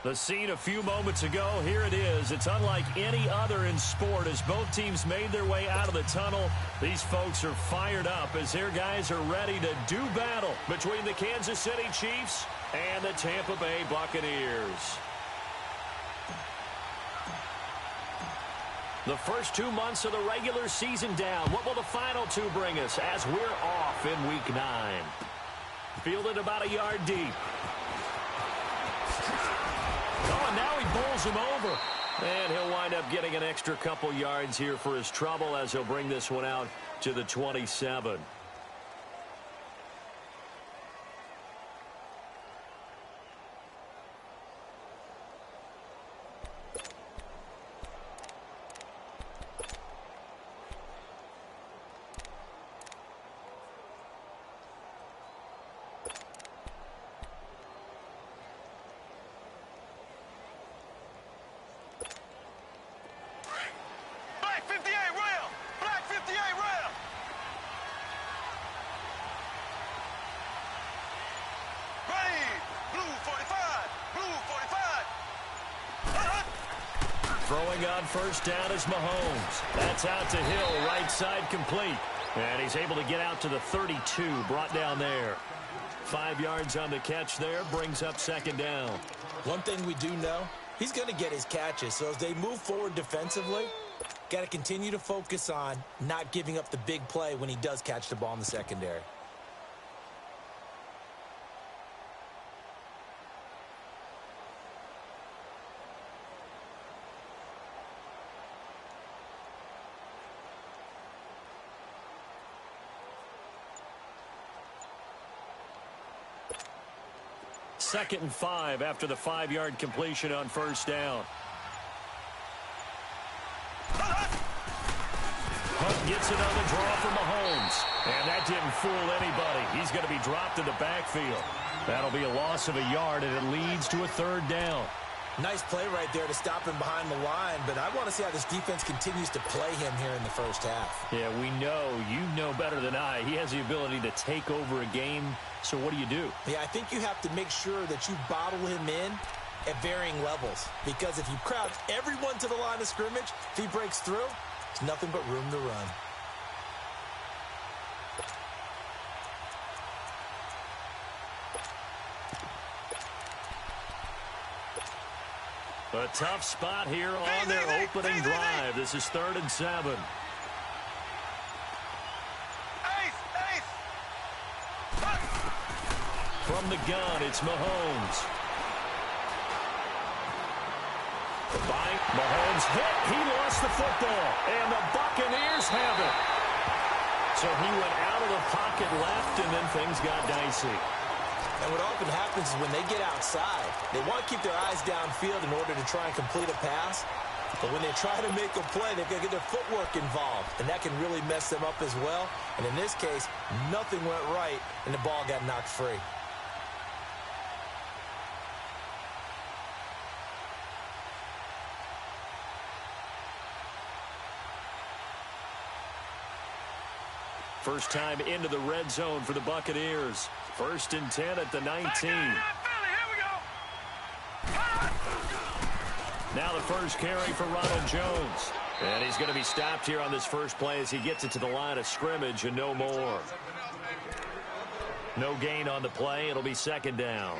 The scene a few moments ago, here it is. It's unlike any other in sport as both teams made their way out of the tunnel. These folks are fired up as their guys are ready to do battle between the Kansas City Chiefs and the Tampa Bay Buccaneers. The first 2 months of the regular season down. What will the final two bring us as we're off in Week 9? Fielded about a yard deep. Oh, and now he bowls him over. And he'll wind up getting an extra couple yards here for his trouble as he'll bring this one out to the 27. Throwing on first down is Mahomes. That's out to Hill, right side complete. And he's able to get out to the 32, brought down there. 5 yards on the catch there, brings up second down. One thing we do know, he's going to get his catches. So as they move forward defensively, got to continue to focus on not giving up the big play when he does catch the ball in the secondary. Second and 5 after the 5-yard completion on first down. Hunt gets another draw from Mahomes. And that didn't fool anybody. He's going to be dropped in the backfield. That'll be a loss of a yard, and it leads to a third down. Nice play right there to stop him behind the line, but I want to see how this defense continues to play him here in the first half. Yeah, we know. You know better than I. He has the ability to take over a game, so what do you do? Yeah, I think you have to make sure that you bottle him in at varying levels, because if you crowd everyone to the line of scrimmage, if he breaks through, there's nothing but room to run. A tough spot here on their opening drive. This is 3rd and 7. From the gun, it's Mahomes. Mahomes hit. He lost the football. And the Buccaneers have it. So he went out of the pocket left, and then things got dicey. And what often happens is when they get outside, they want to keep their eyes downfield in order to try and complete a pass. But when they try to make a play, they've got to get their footwork involved. And that can really mess them up as well. And in this case, nothing went right, and the ball got knocked free. First time into the red zone for the Buccaneers. 1st and 10 at the 19. Now the first carry for Ronald Jones. And he's going to be stopped here on this first play as he gets it to the line of scrimmage and no more. No gain on the play. It'll be second down.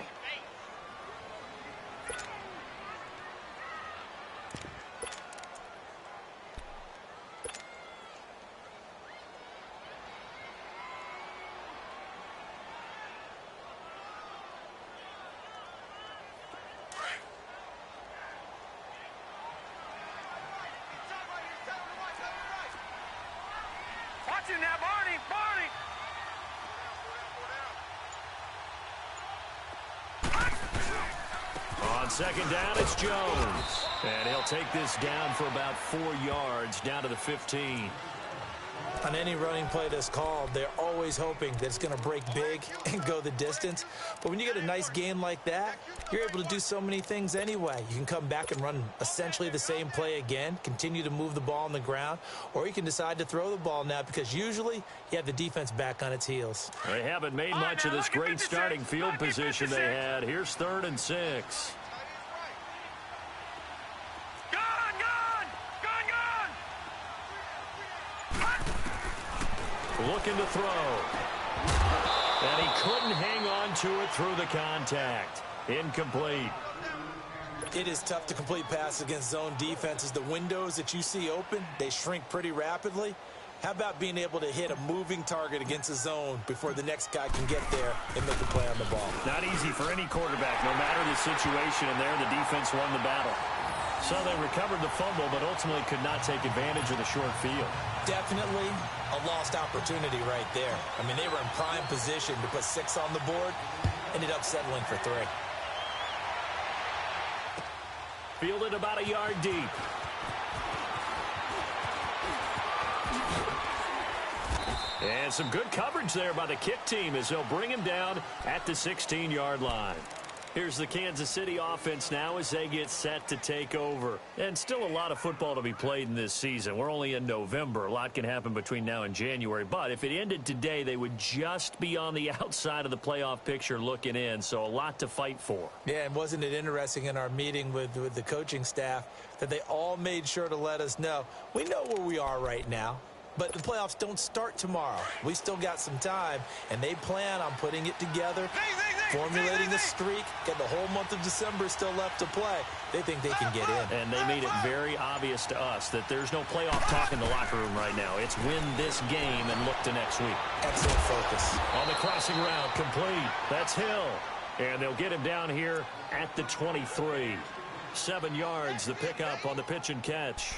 On second down, it's Jones. And he'll take this down for about 4 yards, down to the 15. On any running play that's called, they're always hoping that it's going to break big and go the distance. But when you get a nice gain like that, you're able to do so many things anyway. You can come back and run essentially the same play again, continue to move the ball on the ground, or you can decide to throw the ball now because usually you have the defense back on its heels. They haven't made much of this great starting field position they had. Here's 3rd and 6. looking to throw. And he couldn't hang on to it through the contact. Incomplete. It is tough to complete passes against zone defenses. The windows that you see open, they shrink pretty rapidly. How about being able to hit a moving target against a zone before the next guy can get there and make a play on the ball? Not easy for any quarterback, no matter the situation, and there the defense won the battle. So they recovered the fumble, but ultimately could not take advantage of the short field. Definitely a lost opportunity right there. I mean, they were in prime position to put 6 on the board, ended up settling for 3. Fielded about a yard deep. And some good coverage there by the kick team as they'll bring him down at the 16-yard line. Here's the Kansas City offense now as they get set to take over. And still a lot of football to be played in this season. We're only in November. A lot can happen between now and January. But if it ended today, they would just be on the outside of the playoff picture looking in. So a lot to fight for. Yeah, and wasn't it interesting in our meeting with the coaching staff that they all made sure to let us know, we know where we are right now. But the playoffs don't start tomorrow. We still got some time, and they plan on putting it together, formulating a streak, get the whole month of December still left to play. They think they can get in. And they made it very obvious to us that there's no playoff talk in the locker room right now. It's win this game and look to next week. Excellent focus. On the crossing route, complete. That's Hill. And they'll get him down here at the 23. 7 yards, the pickup on the pitch and catch.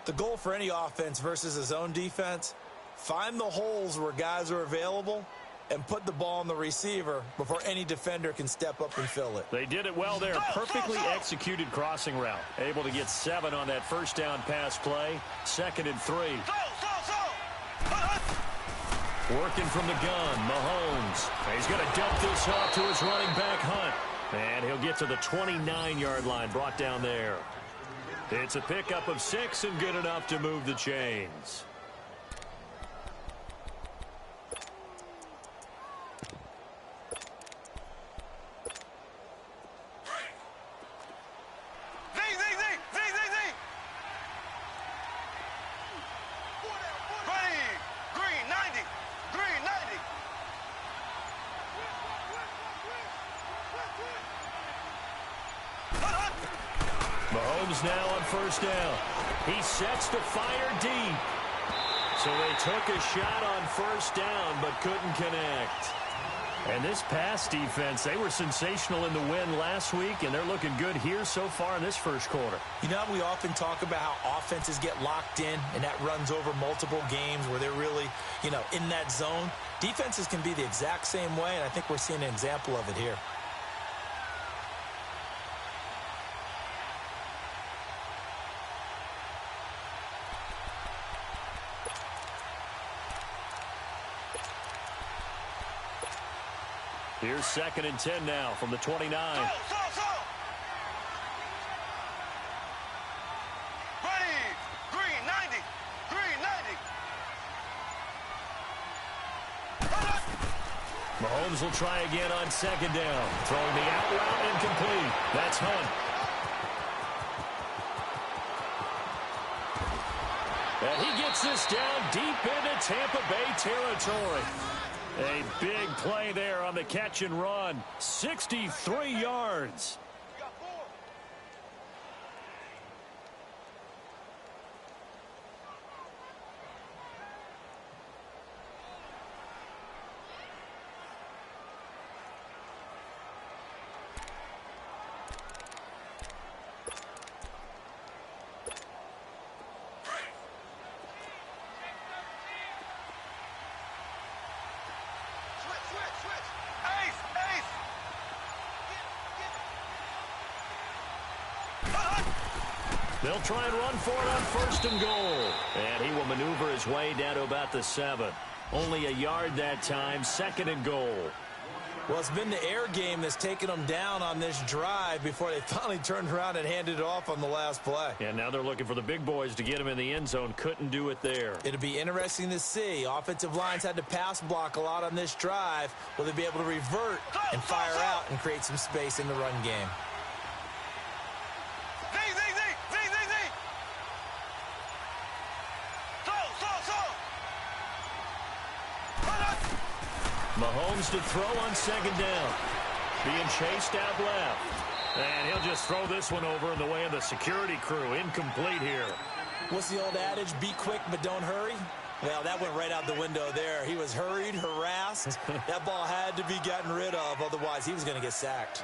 The goal for any offense versus a zone defense, find the holes where guys are available and put the ball on the receiver before any defender can step up and fill it. They did it well there. Perfectly executed crossing route. Able to get 7 on that first down pass play. 2nd and 3. Working from the gun, Mahomes. He's going to dump this off to his running back, Hunt. And he'll get to the 29-yard line, brought down there. It's a pickup of 6 and good enough to move the chains. Mahomes now on first down. He sets to fire deep. So they took a shot on first down but couldn't connect. And this pass defense, they were sensational in the win last week, and they're looking good here so far in this first quarter. You know, we often talk about how offenses get locked in, and that runs over multiple games where they're really, in that zone. Defenses can be the exact same way, and I think we're seeing an example of it here. Here's 2nd and 10 now from the 29. Ready, green 90, green 90. Mahomes will try again on 2nd down. Throwing the out route incomplete. That's Hunt. And he gets this down deep into Tampa Bay territory. A big play there on the catch and run. 63 yards. They'll try and run for it on 1st and goal. And he will maneuver his way down to about the 7. Only a yard that time, 2nd and goal. Well, it's been the air game that's taken them down on this drive before they finally turned around and handed it off on the last play. And now they're looking for the big boys to get him in the end zone. Couldn't do it there. It'll be interesting to see. Offensive lines had to pass block a lot on this drive. Will they be able to revert and fire out and create some space in the run game? Mahomes to throw on second down. Being chased out left. And he'll just throw this one over in the way of the security crew. Incomplete here. What's the old adage? Be quick, but don't hurry. Well, that went right out the window there. He was hurried, harassed. That ball had to be gotten rid of. Otherwise, he was going to get sacked.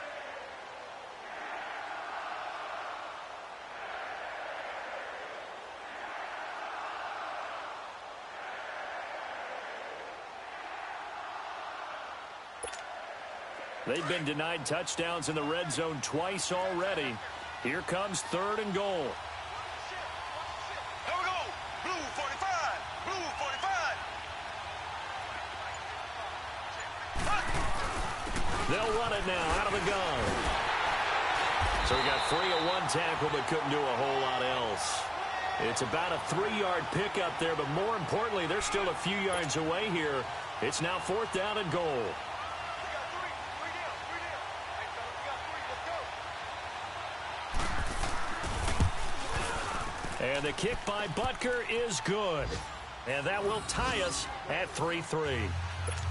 They've been denied touchdowns in the red zone twice already. Here comes 3rd and goal. Here we go. Blue 45. Blue 45. They'll run it now out of the gun. So he got free of one tackle but couldn't do a whole lot else. It's about a 3-yard pickup there, but more importantly, they're still a few yards away here. It's now 4th down and goal. And the kick by Butker is good. And that will tie us at 3-3.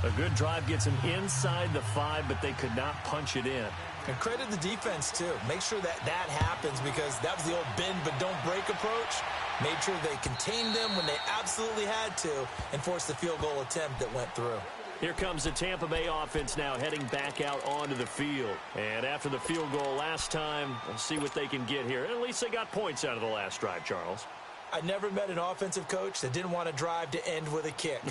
A good drive gets them inside the 5, but they could not punch it in. And credit the defense, too. Make sure that happens because that was the old bend but don't break approach. Made sure they contained them when they absolutely had to and forced the field goal attempt that went through. Here comes the Tampa Bay offense now heading back out onto the field. And after the field goal last time, we'll see what they can get here. At least they got points out of the last drive, Charles. I never met an offensive coach that didn't want to drive to end with a kick.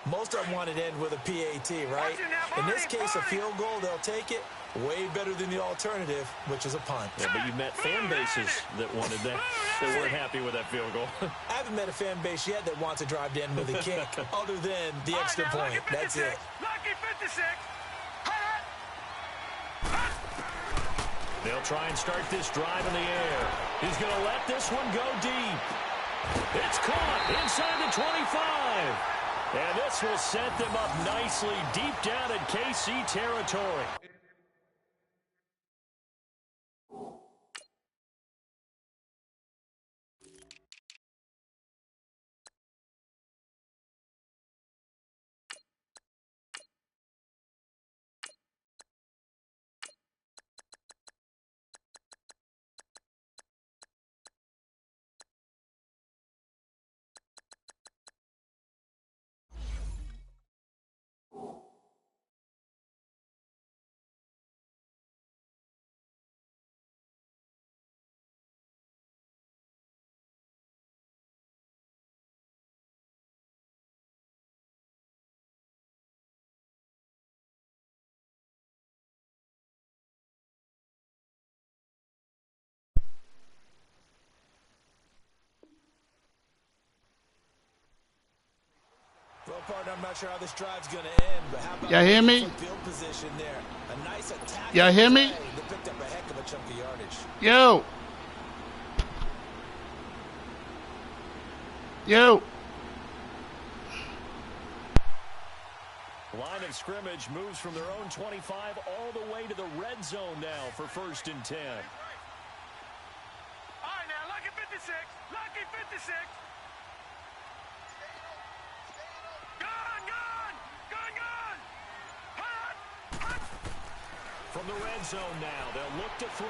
Most of them wanted to end with a PAT, right? In this case, a field goal, they'll take it. Way better than the alternative, which is a punt. Yeah, but you met fan bases that wanted that, that weren't happy with that field goal. I haven't met a fan base yet that wants to drive to end with a kick, other than the extra point. That's it. Lucky 56. They'll try and start this drive in the air. He's going to let this one go deep. It's caught inside the 25. And this will set them up nicely deep down in KC territory. Well, partner, I'm not sure how this drive's going to end, but how about y'all hear me? field position there? A nice attack. Y'all hear me? They picked up a heck of a chunk of yardage. Yo. Yo. Line of scrimmage moves from their own 25 all the way to the red zone now for 1st and 10. All right, now, lucky 56. Lucky 56. From the red zone now, they'll look to throw.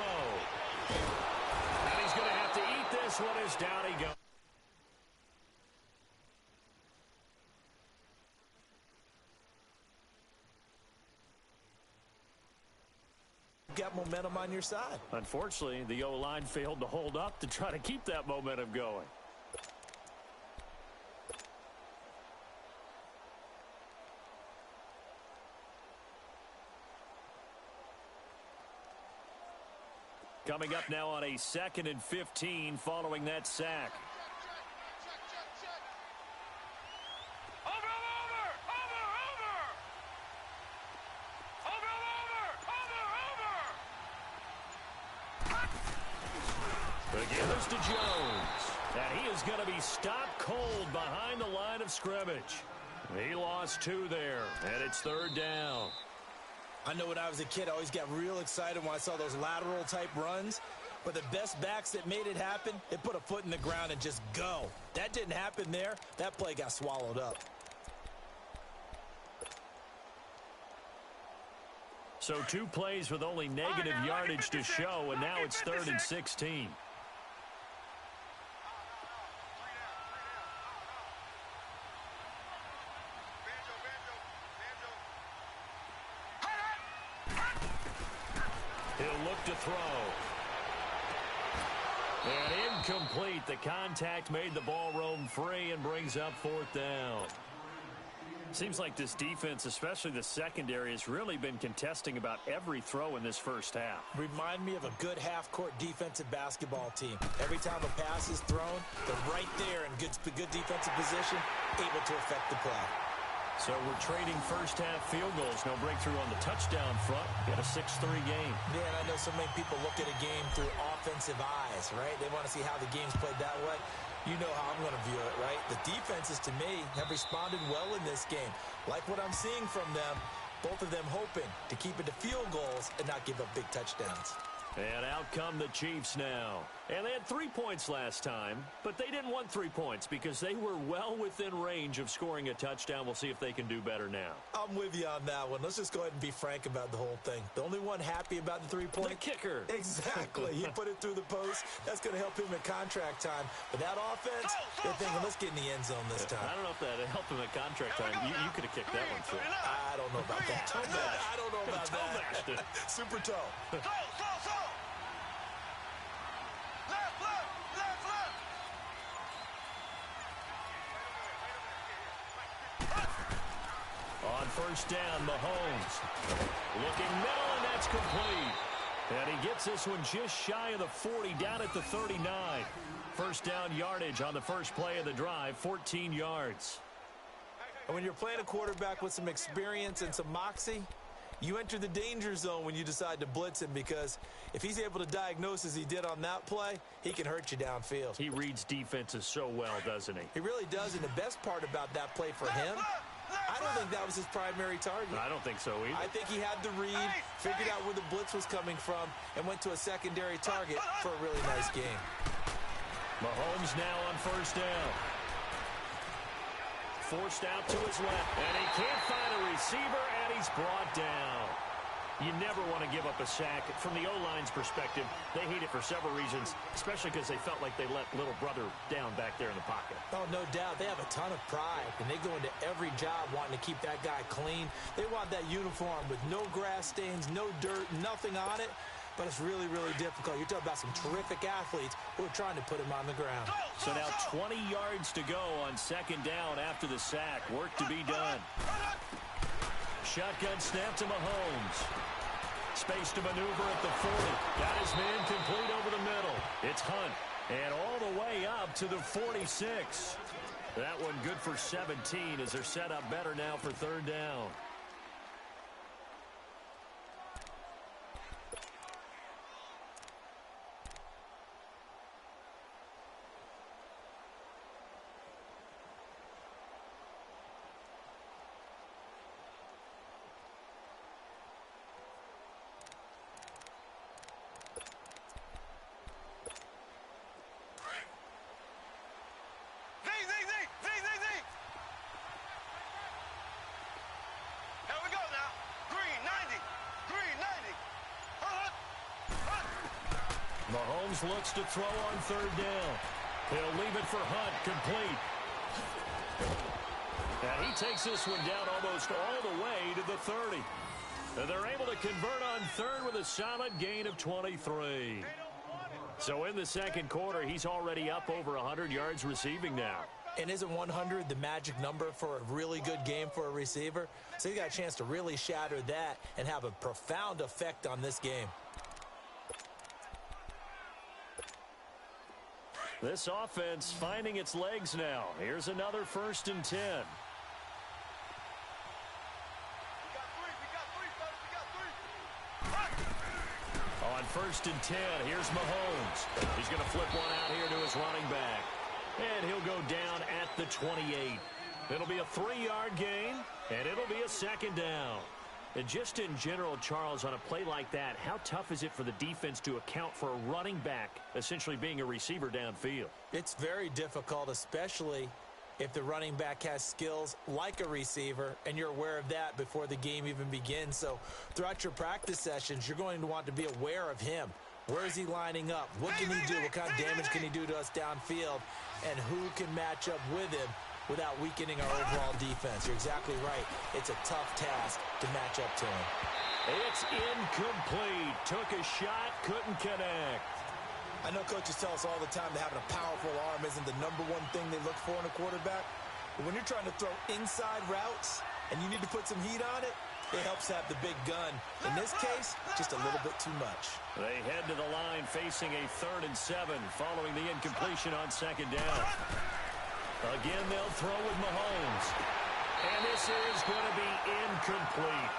And he's going to have to eat this one as down he goes. Got momentum on your side. Unfortunately, the O-line failed to hold up to try to keep that momentum going. Coming up now on a 2nd and 15 following that sack. Again, there's to Jones. And he is going to be stopped cold behind the line of scrimmage. He lost 2 there, and it's 3rd down. I know when I was a kid, I always got real excited when I saw those lateral-type runs. But the best backs that made it happen, they put a foot in the ground and just go. That didn't happen there. That play got swallowed up. So 2 plays with only negative yardage to show, and now it's 3rd and 16. He'll look to throw. And incomplete. The contact made the ball roam free and brings up 4th down. Seems like this defense, especially the secondary, has really been contesting about every throw in this first half. Remind me of a good half-court defensive basketball team. Every time a pass is thrown, they're right there in good defensive position, able to affect the play. So we're trading first-half field goals. No breakthrough on the touchdown front. Got a 6-3 game. Yeah, and I know so many people look at a game through offensive eyes, right? They want to see how the game's played that way. You know how I'm going to view it, right? The defenses, to me, have responded well in this game. Like what I'm seeing from them, both of them hoping to keep it to field goals and not give up big touchdowns. And out come the Chiefs now. And they had 3 points last time, but they didn't want 3 points because they were well within range of scoring a touchdown. We'll see if they can do better now. I'm with you on that one. Let's just go ahead and be frank about the whole thing. The only one happy about the 3-point? The kicker. Exactly. He put it through the post. That's going to help him in contract time. But that offense, they're thinking, let's get in the end zone this time. I don't know if that helped him at contract time. You could have kicked that one through. I don't know about that. I don't know about that. Super toe. On first down, Mahomes. Looking middle, and that's complete. And he gets this one just shy of the 40, down at the 39. First down yardage on the first play of the drive, 14 yards. And when you're playing a quarterback with some experience and some moxie, you enter the danger zone when you decide to blitz him, because if he's able to diagnose as he did on that play, he can hurt you downfield. He reads defenses so well, doesn't he? He really does, and the best part about that play for him, I don't think that was his primary target. I don't think so either. I think he had the read, figured out where the blitz was coming from, and went to a secondary target for a really nice game. Mahomes now on first down. Forced out to his left, and he can't find a receiver, and he's brought down. You never want to give up a sack. From the O-line's perspective, they hate it for several reasons, especially because they felt like they let little brother down back there in the pocket. Oh, no doubt. They have a ton of pride, and they go into every job wanting to keep that guy clean. They want that uniform with no grass stains, no dirt, nothing on it. But it's really, really difficult. You're talking about some terrific athletes who are trying to put him on the ground. So now 20 yards to go on second down after the sack. Work to be done. Shotgun snap to Mahomes. Space to maneuver at the 40. Got his man complete over the middle. It's Hunt. And all the way up to the 46. That one good for 17 as they're set up better now for third down. Mahomes looks to throw on third down. He'll leave it for Hunt, complete. And he takes this one down almost all the way to the 30. And they're able to convert on third with a solid gain of 23. So in the second quarter, he's already up over 100 yards receiving now. And isn't 100 the magic number for a really good game for a receiver? So he got a chance to really shatter that and have a profound effect on this game. This offense finding its legs now. Here's another 1st and 10. On 1st and 10, here's Mahomes. He's going to flip one out here to his running back. And he'll go down at the 28. It'll be a 3-yard gain, and it'll be a second down. And just in general, Charles, on a play like that, how tough is it for the defense to account for a running back essentially being a receiver downfield? It's very difficult, especially if the running back has skills like a receiver, and you're aware of that before the game even begins. So throughout your practice sessions, you're going to want to be aware of him. Where is he lining up? What can he do? What kind of damage can he do to us downfield? And who can match up with him without weakening our overall defense? You're exactly right. It's a tough task to match up to him. It's incomplete. Took a shot, couldn't connect. I know coaches tell us all the time that having a powerful arm isn't the number one thing they look for in a quarterback. But when you're trying to throw inside routes and you need to put some heat on it, it helps have the big gun. In this case, just a little bit too much. They head to the line facing a 3rd and 7 following the incompletion on 2nd down. Again, they'll throw with Mahomes. And this is going to be incomplete.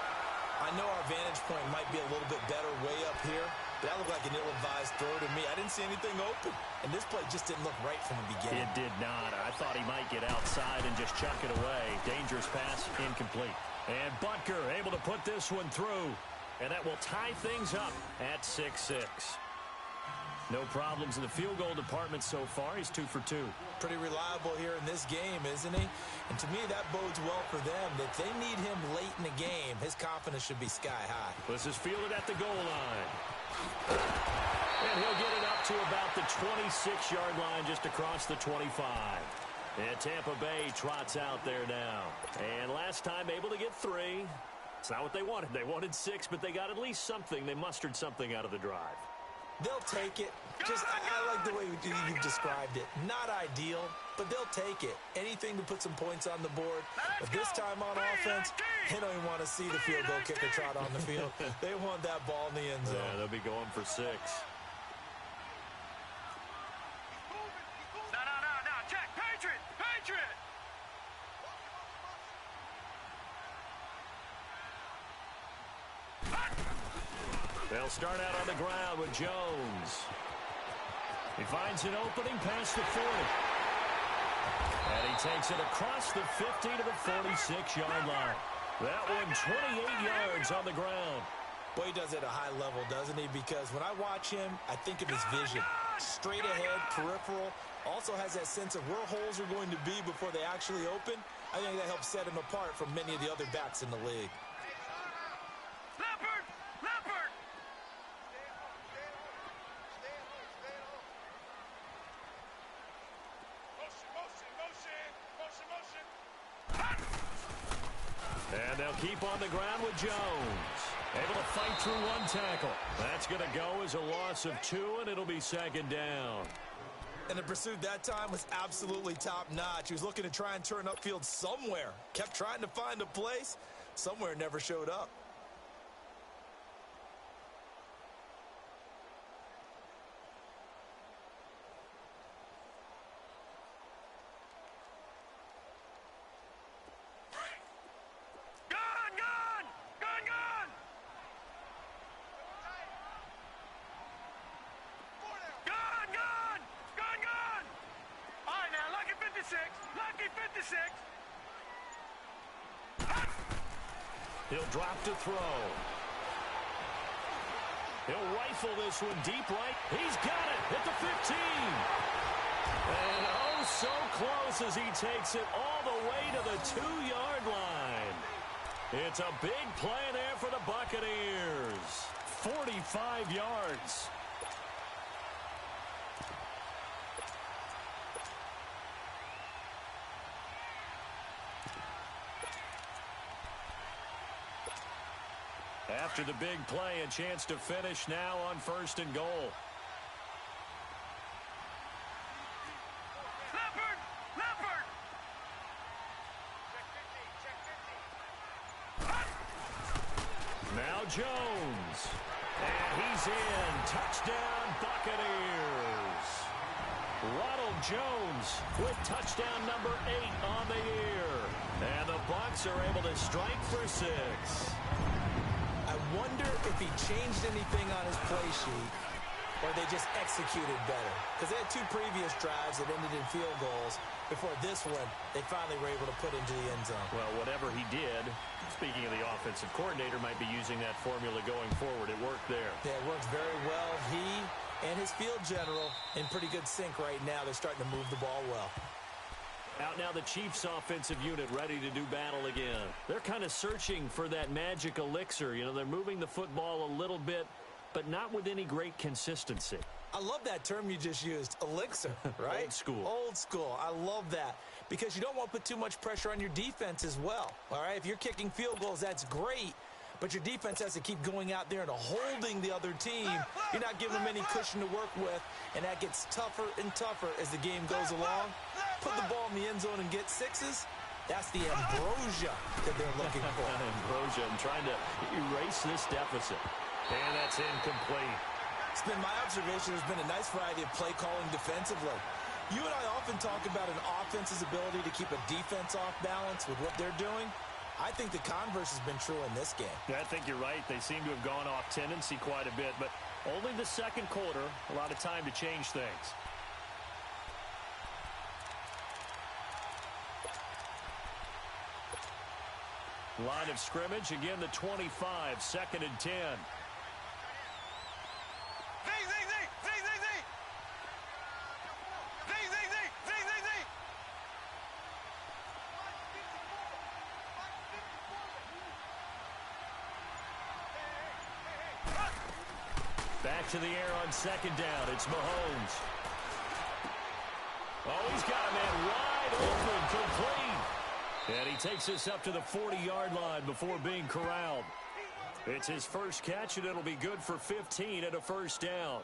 I know our vantage point might be a little bit better way up here, but that looked like an ill-advised throw to me. I didn't see anything open, and this play just didn't look right from the beginning. It did not. I thought he might get outside and just chuck it away. Dangerous pass, incomplete. And Butker able to put this one through, and that will tie things up at 6-6. No problems in the field goal department so far. He's 2 for 2. Pretty reliable here in this game, isn't he? And to me, that bodes well for them. If they need him late in the game, his confidence should be sky high. This is fielded at the goal line. And he'll get it up to about the 26-yard line, just across the 25. And Tampa Bay trots out there now. And last time able to get 3. It's not what they wanted. They wanted 6, but they got at least something. They mustered something out of the drive. They'll take it. I like the way you've described it. Not ideal, but they'll take it. Anything to put some points on the board. But this time on offense, they don't even want to see the field goal kicker trot on the field. They want that ball in the end zone. Yeah, they'll be going for 6. No. Check. Patriot. They'll start out on the ground with Jones. He finds an opening past the 40. And he takes it across the 50 to the 46-yard line. That one 28 yards on the ground. Boy, he does it at a high level, doesn't he? Because when I watch him, I think of his vision. Straight ahead, peripheral. Also has that sense of where holes are going to be before they actually open. I think that helps set him apart from many of the other backs in the league. Leopard. And they'll keep on the ground with Jones. Able to fight through one tackle. That's going to go as a loss of 2, and it'll be 2nd down. And the pursuit that time was absolutely top-notch. He was looking to try and turn upfield somewhere. Kept trying to find a place. Somewhere never showed up. He'll drop to throw. He'll rifle this one deep right. He's got it at the 15. And oh, so close as he takes it all the way to the 2-yard line. It's a big play there for the Buccaneers. 45 yards. After the big play, a chance to finish now on 1st and goal. Leopard. Now Jones. And he's in. Touchdown, Buccaneers. Ronald Jones with touchdown number 8 on the year. And the Bucs are able to strike for 6. I wonder if he changed anything on his play sheet or they just executed better. Because they had 2 previous drives that ended in field goals. Before this one, they finally were able to put into the end zone. Well, whatever he did, speaking of the offensive coordinator, might be using that formula going forward. It worked there. Yeah, it worked very well. He and his field general in pretty good sync right now. They're starting to move the ball well. Out now the Chiefs offensive unit ready to do battle again. They're kind of searching for that magic elixir. You know, they're moving the football a little bit, but not with any great consistency. I love that term you just used, elixir, right? Old school. Old school. I love that because you don't want to put too much pressure on your defense as well, all right? If you're kicking field goals, that's great, but your defense has to keep going out there and holding the other team. You're not giving them any cushion to work with, and that gets tougher and tougher as the game goes along. Put the ball in the end zone and get sixes. That's the ambrosia that they're looking for. Ambrosia and trying to erase this deficit. And that's incomplete. It's been my observation there's been a nice variety of play calling defensively. You and I often talk about an offense's ability to keep a defense off balance with what they're doing. I think the converse has been true in this game. Yeah, I think you're right. They seem to have gone off tendency quite a bit, but only the second quarter, a lot of time to change things. Line of scrimmage, again the 25, 2nd and 10. Back to the air on 2nd down. It's Mahomes. Oh, he's got a man wide open, complete. And he takes this up to the 40-yard line before being corralled. It's his first catch, and it'll be good for 15 and a first down.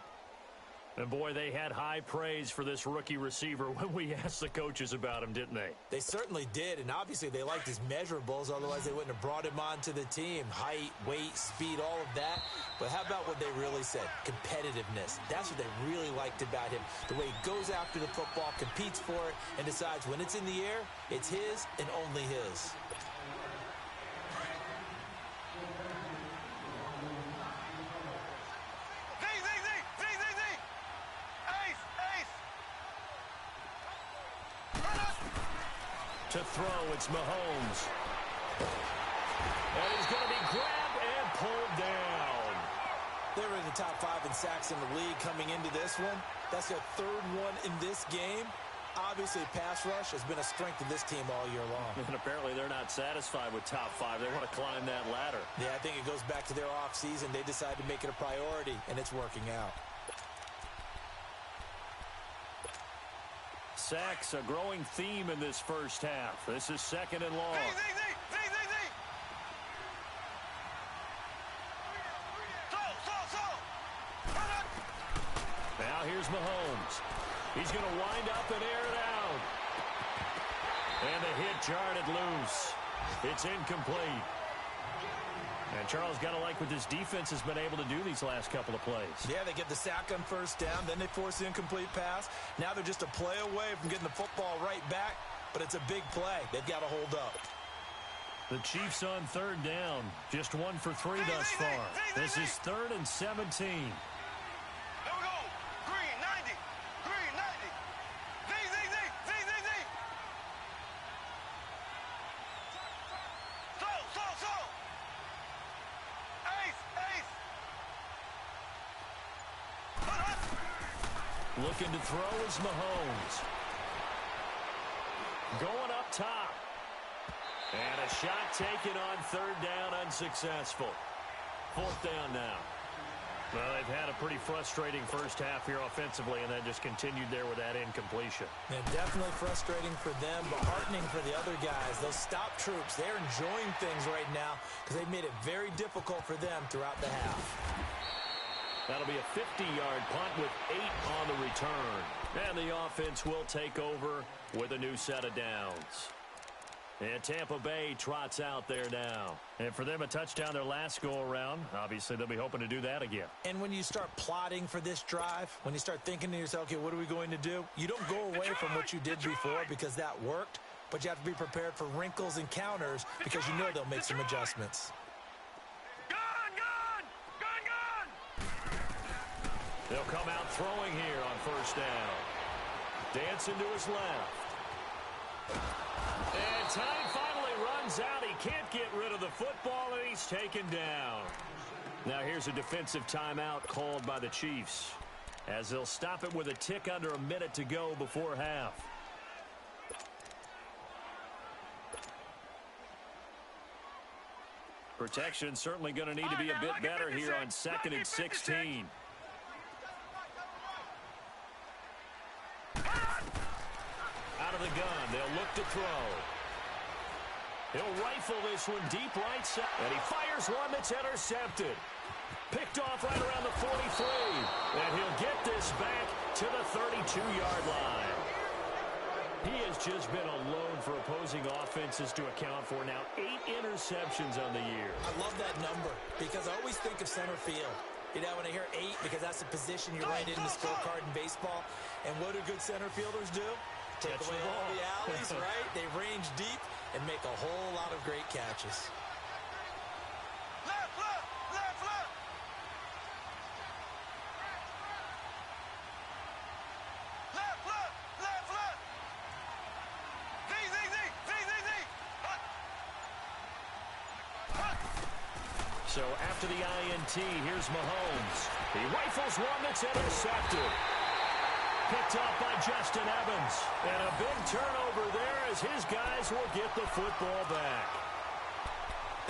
And, boy, they had high praise for this rookie receiver when we asked the coaches about him, didn't they? They certainly did, and obviously they liked his measurables. Otherwise, they wouldn't have brought him onto the team. Height, weight, speed, all of that. But how about what they really said? Competitiveness. That's what they really liked about him. The way he goes after the football, competes for it, and decides when it's in the air, it's his and only his. To throw, it's Mahomes. And he's going to be grabbed and pulled down. They were in the top 5 in sacks in the league coming into this one. That's their 3rd one in this game. Obviously, pass rush has been a strength of this team all year long. And apparently they're not satisfied with top 5. They want to climb that ladder. Yeah, I think it goes back to their offseason. They decided to make it a priority, and it's working out. Sacks, a growing theme in this first half. This is 2nd and long. Now here's Mahomes. He's going to wind up and air it out. And the hit jarred it loose. It's incomplete. And Charles, got to like what this defense has been able to do these last couple of plays. Yeah, they get the sack on first down, then they force the incomplete pass. Now they're just a play away from getting the football right back, but it's a big play. They've got to hold up. The Chiefs on 3rd down. Just 1 for 3 thus far. This is 3rd and 17. Looking to throw is Mahomes. Going up top. And a shot taken on 3rd down, unsuccessful. 4th down now. Well, they've had a pretty frustrating first half here offensively, and then just continued there with that incompletion. And definitely frustrating for them, but heartening for the other guys. Those stop troops, they're enjoying things right now because they've made it very difficult for them throughout the half. That'll be a 50-yard punt with 8 on the return. And the offense will take over with a new set of downs. And Tampa Bay trots out there now. And for them, a touchdown their last go-around. Obviously, they'll be hoping to do that again. And when you start plotting for this drive, when you start thinking to yourself, okay, what are we going to do? You don't go away from what you did before because that worked, but you have to be prepared for wrinkles and counters because you know they'll make some adjustments. They'll come out throwing here on 1st down. Dancing to his left. And time finally runs out. He can't get rid of the football, and he's taken down. Now here's a defensive timeout called by the Chiefs, as they'll stop it with a tick under a minute to go before half. Protection certainly going to need to be a bit better here on 2nd and 16. Out of the gun, they'll look to throw. He'll rifle this one deep right side, and he fires one that's intercepted. Picked off right around the 43, and he'll get this back to the 32-yard line. He has just been alone for opposing offenses to account for now 8 interceptions on the year. I love that number because I always think of center field. You know, when I hear 8, because that's the position you write in the scorecard in baseball. And what do good center fielders do? Take away all the alleys, right? They range deep and make a whole lot of great catches. Left, left, left, left. Left, left, left, left. Z, Z, Z, Z, Z, Z. Hut. Hut. So after the INT, here's Mahomes. He rifles one that's intercepted. Picked up by Justin Evans. And a big turnover there as his guys will get the football back.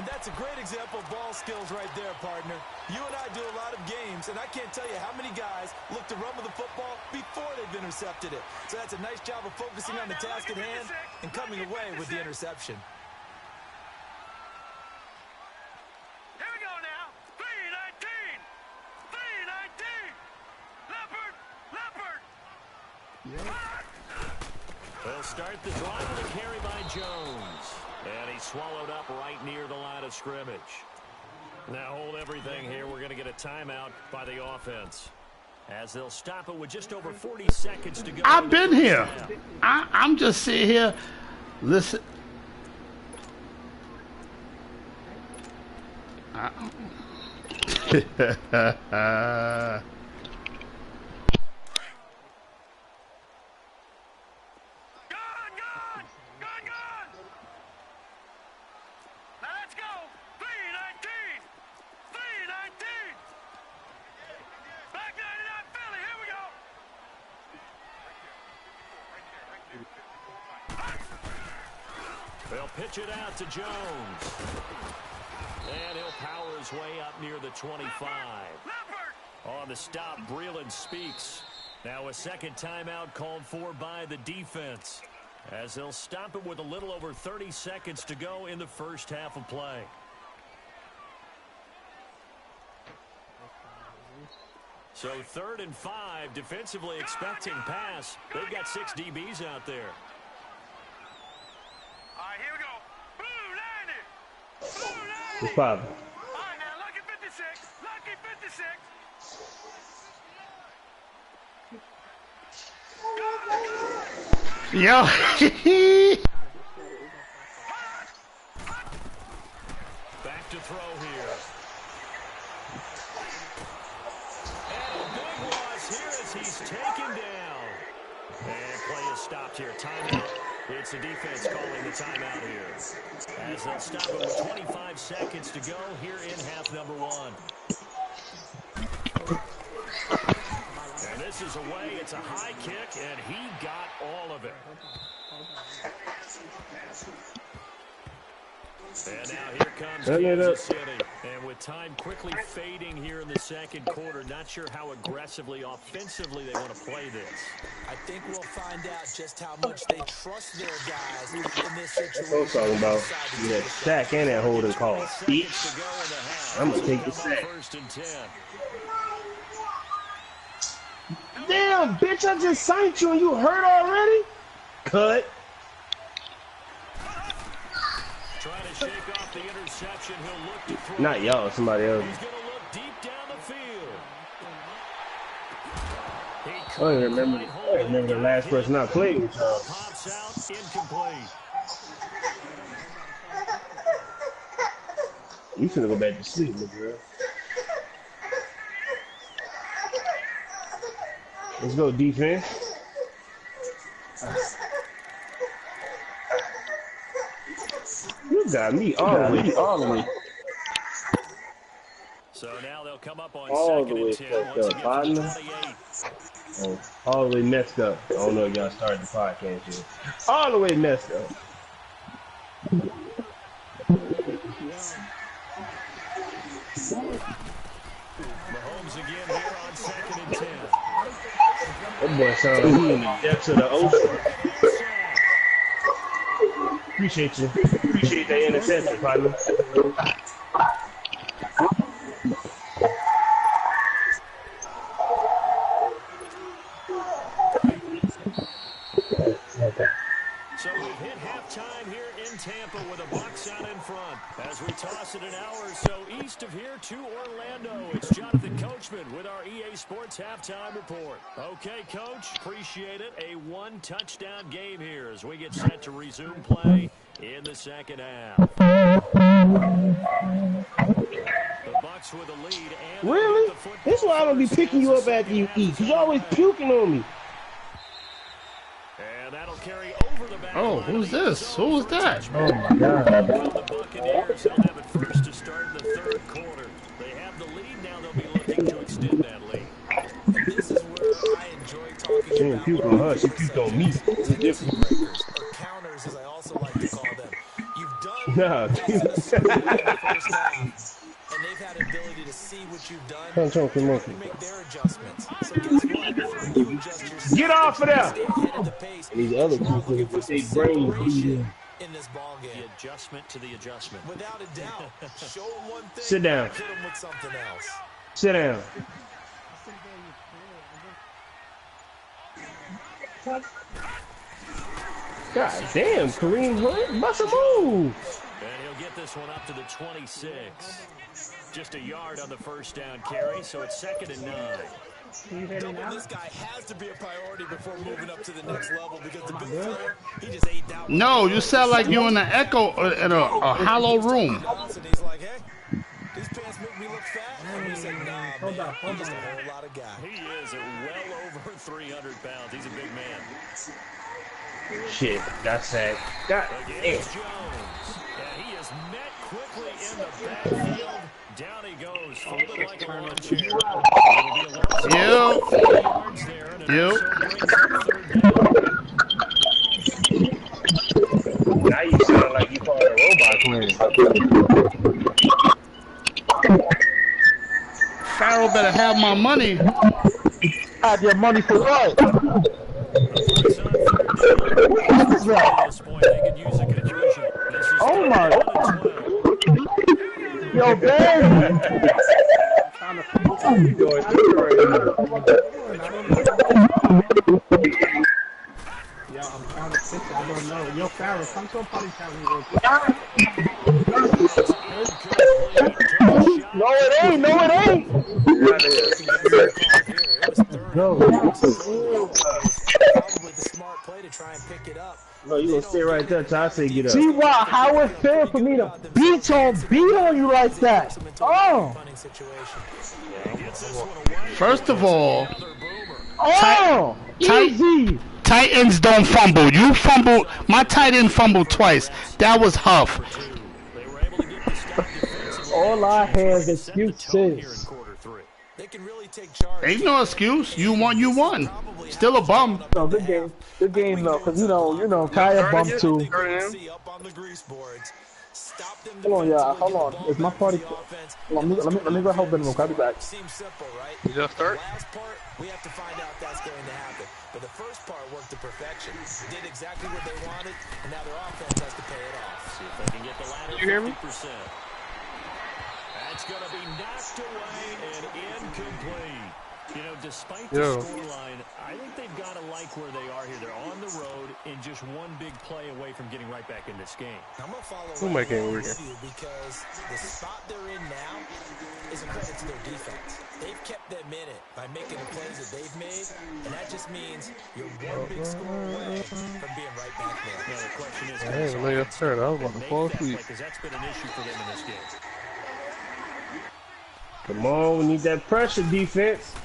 And that's a great example of ball skills right there, partner. You and I do a lot of games, and I can't tell you how many guys look to run with the football before they've intercepted it. So that's a nice job of focusing on the task at hand and coming away with the interception. Here we go now. 319. 319. Leopard, leopard. They'll start the drive with a carry by Jones. And he's swallowed up right near the line of scrimmage. Now hold everything here. We're going to get a timeout by the offense. As they'll stop it with just over 40 seconds to go. I've been here. I'm just sitting here. Listen. Now let's go. 319. 319. Back 99 Philly. Here we go. They'll pitch it out to Jones. And he'll power his way up near the 25. Leopard. On the stop, Breeland speaks. Now a second timeout called for by the defense. As they'll stop it with a little over 30 seconds to go in the first half of play. So 3rd and 5, defensively expecting pass. They've got 6 DBs out there. All right, here we go. Blue 90. Blue 90. What's poppin'? All right, now, lucky 56. Lucky 56. Yo. Back to throw here. And a big loss here as he's taken down. And play is stopped here. Timeout. It's the defense calling the timeout here. As they'll stop it with 25 seconds to go here in half number 1. And this is away. It's a high kick, and he got all of it. And now here comes Kansas City. And with time quickly fading here in the second quarter, not sure how aggressively, offensively they want to play this. I think we'll find out just how much they trust their guys in this situation. That's what I'm talking about. That sack and that holding call. I'm going to take the sack. First and 10. Damn, bitch, I just signed you and you hurt already? Cut. Trying to shake off the interception. He'll look to throw. Not y'all, somebody else. He's going to look deep down the field. I don't remember the last person I played with. Pops out, incomplete. You finna go back to sleep, little girl. Let's go, defense. You got me all the way. So now they'll come up on All the second way and 10. fucked Once up, again, partner. 28. Oh, all the way messed up. I don't know if y'all started the podcast yet. All the way messed up. That boy sounds like he in the depths of the ocean. Appreciate you. Appreciate that interception, partner. So we've hit halftime here in Tampa with the Bucs out in front. As we toss it an hour or so east of here to Orlando, it's Jonathan Coachman with our EA Sports Halftime Report. Okay, Coach, appreciate it. A one-touchdown game here as we get set to resume play in the second half. The Bucs with a lead. And really? This is why I don't be picking you up after you eat. You're always puking on me. And that'll carry over the back. Oh, who's this? Who was that? Oh my God. The Buccaneers, they'll have it first to start the third quarter. They have the lead now. They'll be looking to extend that lead. This is where I enjoy talking She didn't puke on her. She puked on me. It's different. breakers, or counters, as I also like to call them. You've done Nah. things in the first half, and they've had ability to see what you've done and make their adjustments. So guess what? You adjust yourself. Get off of there! Stay ahead of the pace. And these other people Looking for put their some brains separation in this ball The game. adjustment to the adjustment. Without a doubt, show them one thing. Sit down. Hit them with something else. Sit down. God damn, Kareem Hunt, must have moved. And he'll get this one up to the 26. Just a yard on the first down carry, so it's 2nd and 9. Doubling this guy has to be a priority before moving up to the next level because the big fella, he just ate that one. No, you sound like you in an echo in a hollow room. He's like, hey, these pants make me look fat. And we said, nah, man, he's just a whole lot of guy. He is well over 300 pounds. He's a big man. Shit, that's that. God damn. Against Jones. And he is met quickly in the backfield. Down he goes, folded like a lawn chair. It'll be a loss of 4 yards there, and it also brings up 3rd down. Now you sound like you part of a robot clan. Farrell better have my money. Have your money for what? Oh my! Yo, baby! Yo, I'm trying to fix it. I don't know. Yo, Farrell, come to a party town real quick. No, it ain't. No, it ain't. No. Probably the smart play to try and pick it up. No, you gonna stay right there till I say get up. See why? How it fair for me to beat on you like that? Oh. First of all, Oh. Easy. Titans don't fumble. You fumbled. My tight end fumbled twice. That was Huff. All I have is excuses. They can really take charge. Ain't no excuse. You won. You won. Still a bum. No, good game. Good game though, cause you know, Kaya bumped too. Hold on, y'all. Hold on. It's my party. Let me go help them. I'll be back. Seems simple, right? You just start? The last part, we have to find out if that's going to happen. But the first part worked to perfection. Did exactly what they wanted, and now their offense has to pay it off. See if they can get the latter 50%. You hear me? That's going to be knocked away and incomplete. You know, despite the Yo. scoreline, I think they've got to like where they are here. They're on the road and just one big play away from getting right back in this game. I'm going to follow Who am I getting with weird? you because the spot they're in now is a credit to their defense. They've kept them in it by making the plays that they've made, and that just means you're one big score away from being right back there. Now, the question is, I didn't even know you started. I was about to fall asleep. because that's been an issue for them in this game. Come on, we need that pressure defense.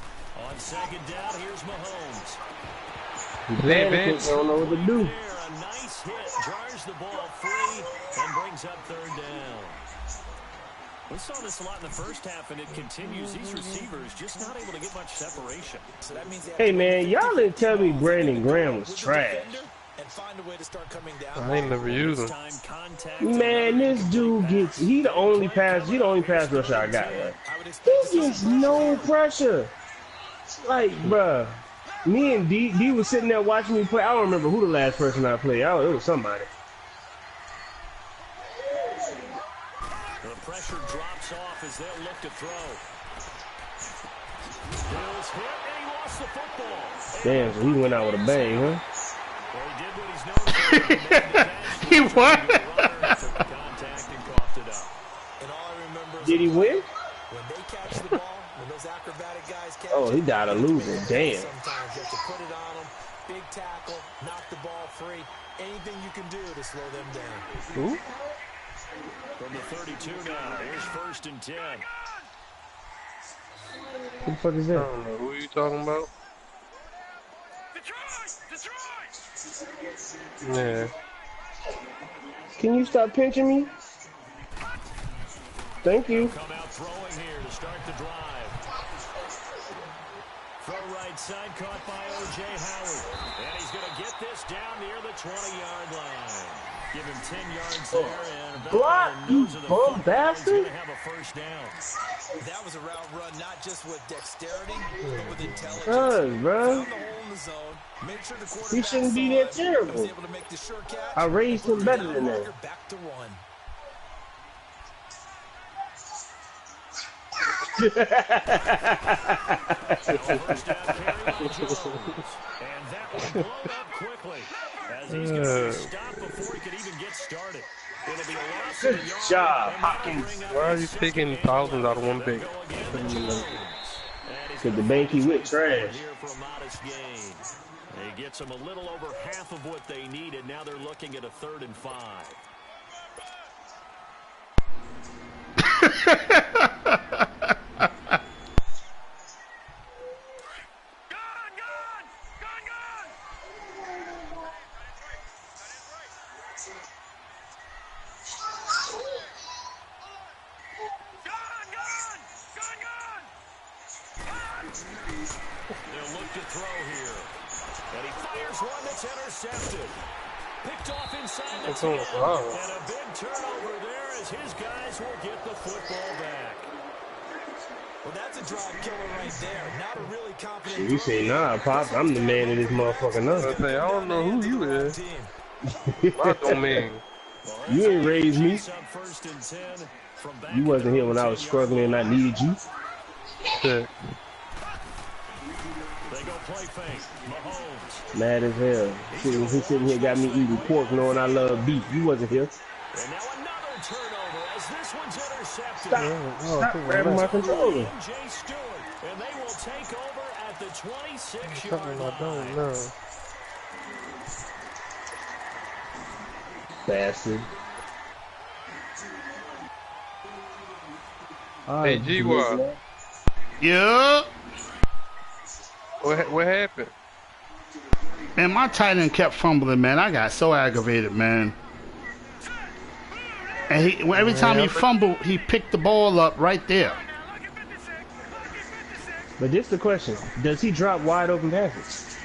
On 2nd down, here's Mahomes. Hey, Panicking, Vince. don't know what to do. There, a nice hit, jars the ball free, and brings up 3rd down. We saw this a lot in the first half, and it continues. These receivers just not able to get much separation. So that means they have Hey to man, y'all didn't tell me Brandon Graham was trash. and find a way to start coming down. I ain't never used him. Time contact. Man, this dude gets he the only pass rusher I got, man. I would expect He gets no pressure. Like, bruh. Me and D was sitting there watching me play. I don't remember who the last person I played. It was somebody. The pressure drops off as they'll look to throw. Bill's hit, and he lost the football. Damn, so he went out with a bang, huh? Well, he did what he's known for. He what? Contact and coughed it up. And all I remember is Did he win? when they catch the ball, when those acrobatic guys catch Oh, he died a loser. Damn. sometimes you have to put it on them. Big tackle, knock the ball free. Anything you can do to slow them down. Who? From the 32 now, here's 1st and 10. Who the fuck is I that? don't know. Who are you talking about? Yeah. Can you stop pinching me? Thank you. Come out throwing here to start the drive. Throw right side caught by O.J. Howard. And he's going to get this down near the 20-yard line. Give him 10 yards there. And Block, you bum bastard. He's going to have a 1st down. That was a route run, not just with dexterity, but with intelligence. Bro. Found the hole in the zone. Made sure the quarterback He shouldn't be saw that it. Was terrible. able to make the sure catch. I raised him better than that. Back to one. First down carry on Jones. And that one blown up quickly. As he's going to be stopped before he could even get started. It'll be a loss of a Good yard, job, and that'll Hopkins. bring up Why are a you 2nd taking and thousands out of 8. one big? Go again to Jones. And he's Cause the gonna bank he force went it trash. here for a modest gain. He gets them a little over half of what they needed. Now they're looking at a 3rd and 5. They'll look to throw here. And he fires one that's intercepted. Picked off inside the 10. And a big turnover there as his guys will get the football back. Well, that's a drive killer right there. Not a really confident. You say, nah, Pop, I'm the man of this motherfucker now. I say, I don't know who you is. My domain. You ain't raised me. Up 1st and 10 from back You wasn't here when I was struggling and I needed you. Shit. They go play fake. Mahomes. Mad as hell. He sitting here got me eating pork knowing I love beef. You wasn't here. And now another turnover as this one's intercepted. Stop grabbing my controller. Jay Stewart. And they will take over at the 26-yard Something I line. don't know. Bastard. Hey, Gywu. Yeah. What happened? Man, my tight end kept fumbling, man. I got so aggravated, man. And every time he fumbled, he picked the ball up right there. But this is the question. Does he drop wide open passes?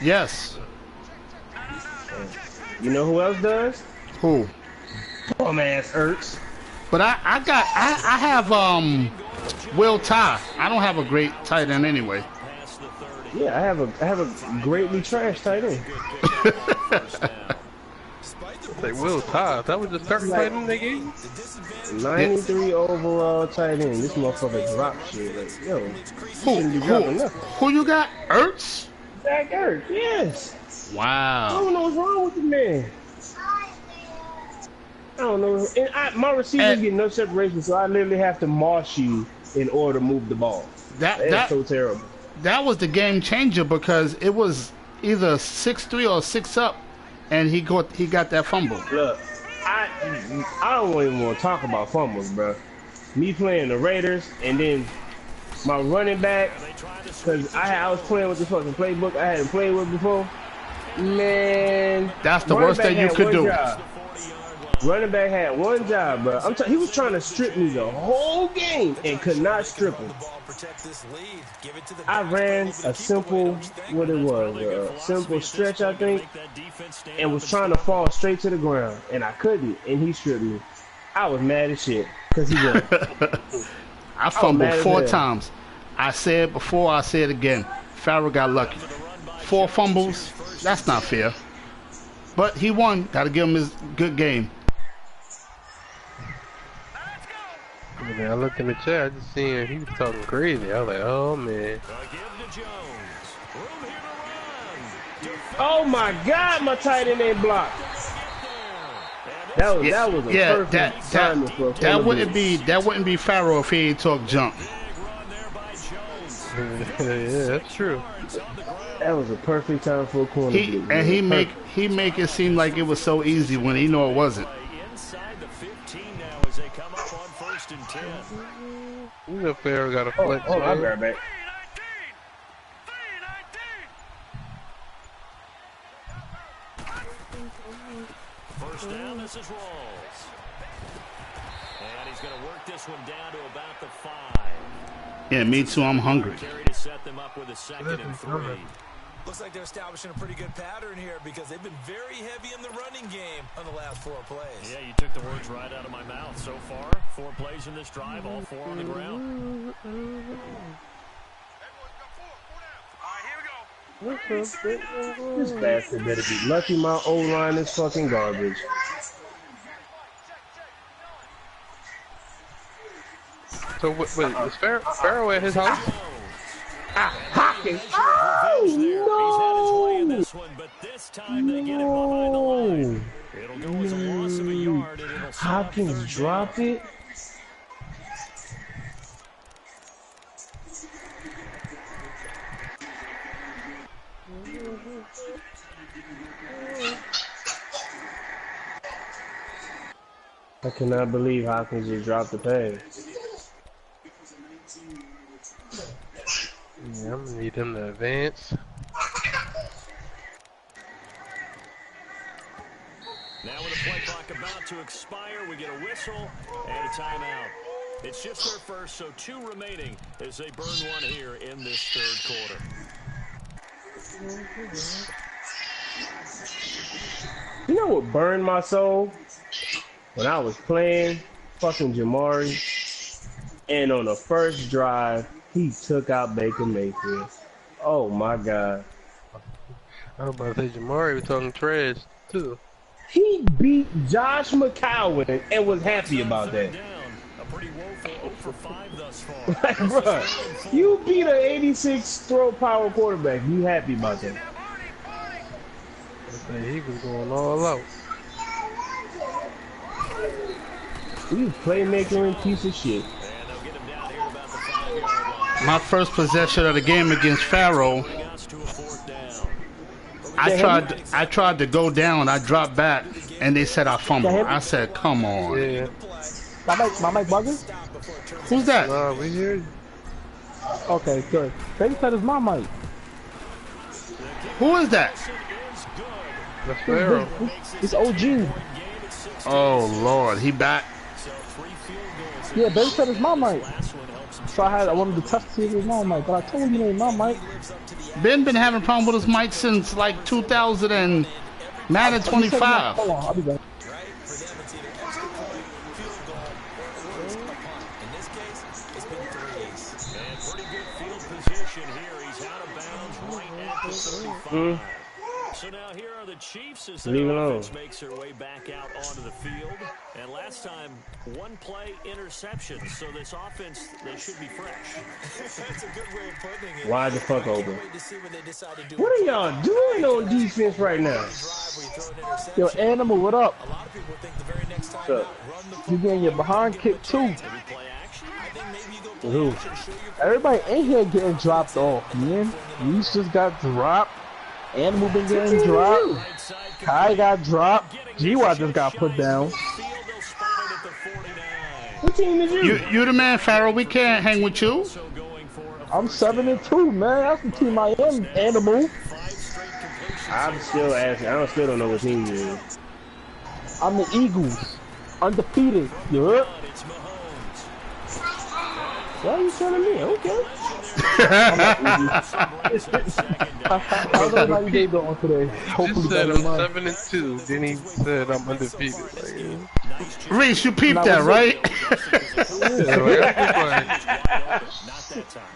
Yes. You know who else does? Who? Bum ass Ertz. But I have Will Ty. I don't have a great tight end anyway. Yeah, I have a greatly trashed tight end. Say Will Todd. That was the starting tight end they gave you? 93 overall tight end. This motherfucker drop shit. Like, yo, shouldn't be dropping nothing. Who you got? Ertz? Zach Ertz, yes. I Wow. don't know what's wrong with the man. I don't know. And my receivers get no separation, so I literally have to marsh you in order to move the ball. That's so terrible. That was the game changer because it was either 6-3 or 6-up, and he got that fumble. Look, I don't even want to talk about fumbles, bro. Me playing the Raiders and then my running back, because I was playing with the fucking playbook I hadn't played with before. Man, That's the worst thing you could do. Running back had one job, bro. He was trying to strip me the whole game and could not strip him. I ran a simple, simple stretch, I think, and was trying to fall straight to the ground, and I couldn't, and he stripped me. I was mad as shit because he won. I fumbled 4 times. I said before, I say it again. Farrell got lucky. 4 fumbles. That's not fair. But he won. Got to give him his good game. Man, I looked in the chat, I just seen he was talking crazy. I was like, oh man. Oh my God, my tight end ain't blocked. That was a perfect timing for a that wouldn't be Farrell if he ain't talk jump. Yeah, that's true. That was a perfect time for a corner. He make it seem like it was so easy when he know it wasn't. You know, Farrell got a flex. I'll be right back. First down, this is Rawls. And he's going to work this one down to about the 5. Yeah, me too. I'm hungry. To set them up with a 2nd and 3. Looks like they're establishing a pretty good pattern here because they've been very heavy in the running game on the last 4 plays. Yeah, you took the words right out of my mouth. So far, 4 plays in this drive, all 4 on the ground. This bastard better be lucky my O-line is fucking garbage. So wait, is Farrell at his house? Hopkins! Oh, no! He's had his way in this one, but this time they get him behind the line. It'll go as a loss of a yard, and it'll Hopkins dropped it? I cannot believe Hopkins just dropped the pass. Yeah, I'm gonna need him to advance. Now with the play clock about to expire, we get a whistle and a timeout. It's just their first, so 2 remaining as they burn one here in this 3rd quarter. You know what burned my soul? When I was playing fucking Jamari, and on the first drive, he took out Baker Mayfield. Oh my God. I was about to say Jamari was talking trash too. He beat Josh McCowan and was happy about that. A pretty woeful 0 for 5 thus far. Like, bruh, you beat an 86 throw power quarterback. You happy about that? I say he was going all out. You playmaker and piece of shit. My first possession of the game against Farrell, I tried to go down, I dropped back, and they said I fumbled. I said, come on. Yeah. My mic bugging? Who's that? Nah, we hear you. Okay, good. They said it's my mic. Who is that? That's Farrell. It's OG. Oh, Lord. He back? Yeah, Ben said it's my mic. So I wanted to test to see if it was my mic, but I told you it ain't my mic. Ben been having a problem with his mic since like 2000 and Madden 25. Hold on, I'll be back. So now here are the Chiefs as Leave it their alone. offense makes their way back out onto the field. And last time, 1 play interception. So this offense, they should be fresh. That's a good way of putting it. Wide the fuck open. Wait to see what they decide to do. What are y'all doing on defense right now? Yo, Animal, what up? A lot of people think the very next time So, out, run the You getting your behind kicked too. Maybe play action. I think maybe you go Who? play action, show your Everybody in here getting dropped off, man. Reese just got dropped. Animal been getting dropped. Kai got dropped. Gywu just got put down. What team is you? You the man, Farrell. We can't hang with you. I'm 7-2, man. That's the team I am, Animal. I'm still asking. I still don't know what team you is. I'm the Eagles. Undefeated. You heard? Why are you telling me? Okay. How's everybody day going today? Just Hopefully said better I'm than mine. 7-2. Then he said I'm undefeated. Like, yeah. Reese, you peeped Now, that, what's right?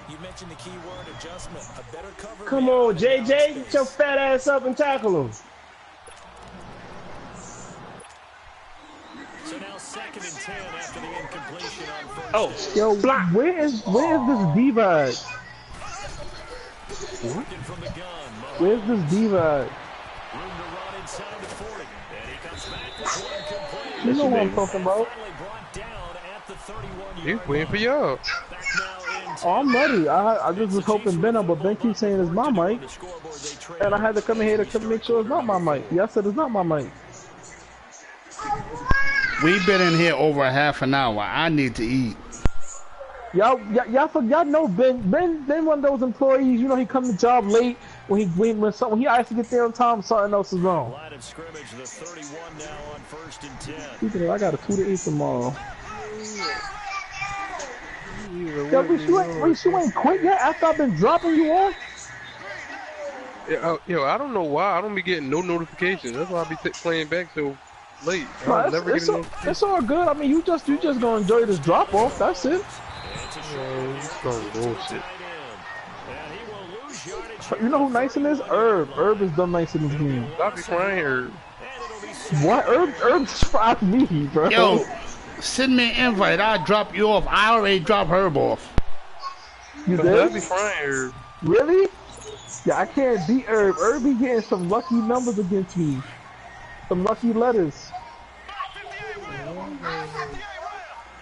You mentioned the key word adjustment. A better cover. Come on, JJ, get your fat ass up and tackle him. So now 2nd and 10 after the incompletion on first Oh, down. Yo, block. where is this divide? Working from the gun. Where's this divide? Room to run inside the 40. And he comes back with one complete. You know what I'm talking about. Finally brought down at the 31-yard He's waiting for y'all. Back now in Oh, I'm ready. I just was hoping Ben up, but Ben keeps saying it's my mic. the scoreboard. They trade And I had to come in here to come make sure it's not my mic. Yeah, I said it's not my mic. We've been in here over a half an hour. I need to eat. Y'all know Ben one of those employees. You know he come to job late when he has to get there on time. Something else is wrong. line of scrimmage, the 31 now on 1st and 10. Speaking of, I got a 2 to 8 tomorrow. Yo, Reese, you ain't quit yet after I've been dropping you off? Yo, I don't know why I don't be getting no notifications. That's why I be playing back so late. I never get a notification. It's all good. I mean, you just gonna enjoy this drop off. That's it. Man, it's some bullshit. You know who nice in this? Herb. Herb is done nice in this game. Stop be crying, or What? Herb fried me, bro. Yo, send me an invite. I'll drop you off. I already dropped Herb off. You stop be did? crying, or Really? Yeah, I can't beat Herb. Herb be getting some lucky numbers against me. Some lucky letters.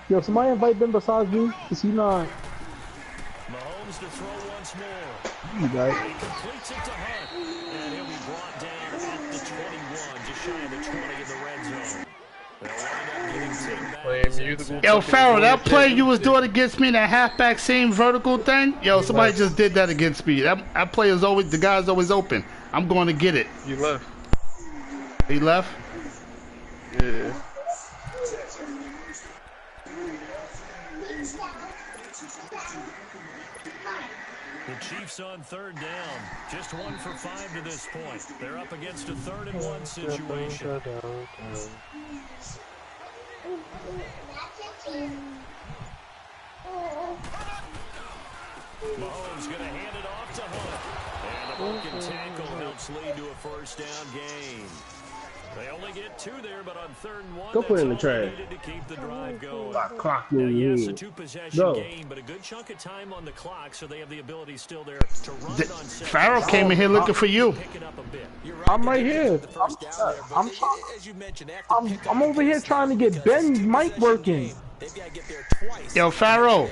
Yo, somebody invite Ben besides me? Is he not? Mahomes to throw once more. You guys. He completes it to Hunt. And he'll be brought down at the 21, just shy of the 20 in the red zone. They'll wind up getting 10 back. playing musical. Yo, Farrell, that play you was doing against me, that halfback seam vertical thing, yo, somebody just did that against me. That play is always, the guy's always open. I'm going to get it. You left. He left? Yeah. The Chiefs on 3rd down. Just 1 for 5 to this point. They're up against a 3rd and 1 situation. Mahomes going to hand it off to Hunt. And a broken tackle helps lead to a 1st down gain. They only get 2 there, but on 3rd and 1, Go put it in the that's all trash. needed to keep the drive going. Clock you Now, in yes, the a head. 2-possession Go. game, but a good chunk of time on the clock, so they have the ability still there to run it on second. Farrell came in here looking for you. Pick it up a bit. I'm right here. I'm over here trying to get Ben's mic working. Yo, Farrell,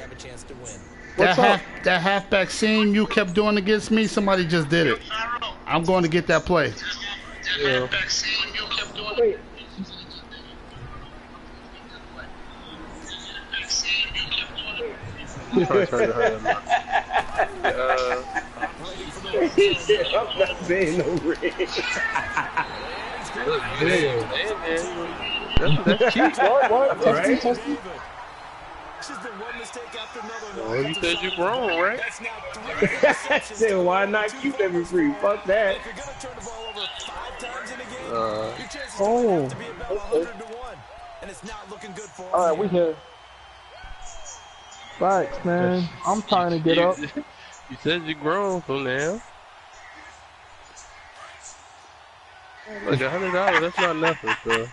What's up? that halfback seam you kept doing against me, somebody just did it. I'm going to get that play. Yeah. Wait. I'm trying to hurt him. I'm not saying no red. That's cheap. What? Right? Testing? Well, you said you grown, right? I said, why not keep them free? Fuck that. Oh. Alright, we here. Thanks, man. I'm trying to get up. You said you grown, so now. Like $100, that's not nothing, so.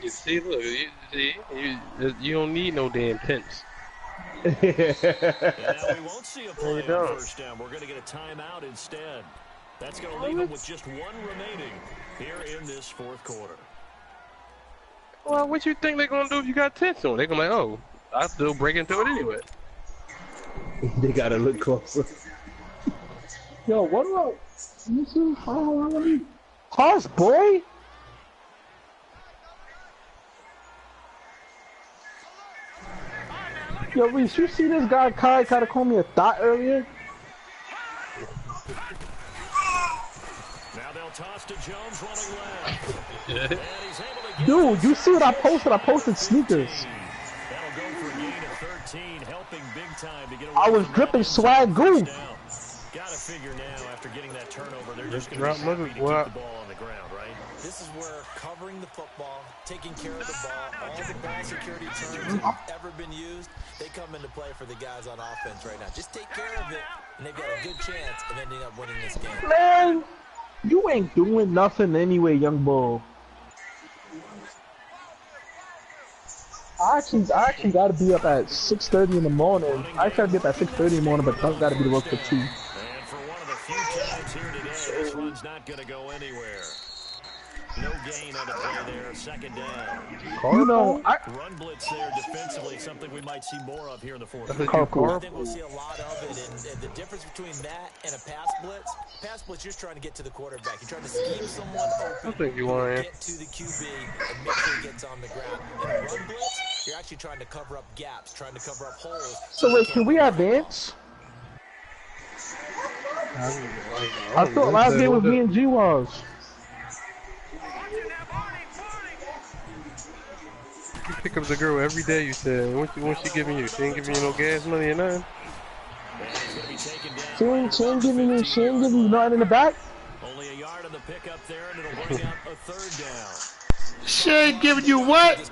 You see, look, you don't need no damn pence. And now we won't see a play don't. on 1st down. We're going to get a timeout instead. That's going to leave them with just 1 remaining here in this 4th quarter. Well, what you think they're gonna do if you got tents on? They're gonna be like, oh, I still break into it anyway. They gotta look closer. Yo, what do I? You see? Oh, Hush, boy. Yo, Reese, you see this guy Kai tried to call me a thought earlier? Now they'll toss to Jones running left. And he's able to Dude, you see what I posted? I posted sneakers. That'll go for a gain of 13, helping big time to get away I was from dripping that swag goo. Gotta figure now, after getting that turnover, they're just going drop to be happy to mother- keep what? the ball on the ground, right? This is where covering the football, taking care of the ball, all the ball security terms that have ever been used, they come into play for the guys on offense right now. Just take care of it, and they've got a good chance of ending up winning this game. Man, you ain't doing nothing anyway, young bull. I actually gotta be up at 6:30 in the morning. I gotta be up at 6:30 in the morning, but Doug gotta be to work for 2. And for one of the few times here today, this run's not going to go anywhere. No gain on the play there, second down. You know, Run blitz there defensively, something we might see more of here in the fourth. I think we'll see a lot of it, and the difference between that and a pass blitz, you're just trying to get to the quarterback. You're trying to scheme someone open, I think you lying. get to the QB, and make sure he gets on the ground. In a run blitz, you're actually trying to cover up gaps, trying to cover up holes. so wait, can we advance? I thought last game was me and Gywu. You pick up the girl every day, you said. What's she giving you? She ain't giving you no gas money or nothing? She ain't giving me nothing in the back. Only a yard on the pickup there, and it'll bring out a third down. She ain't giving you what?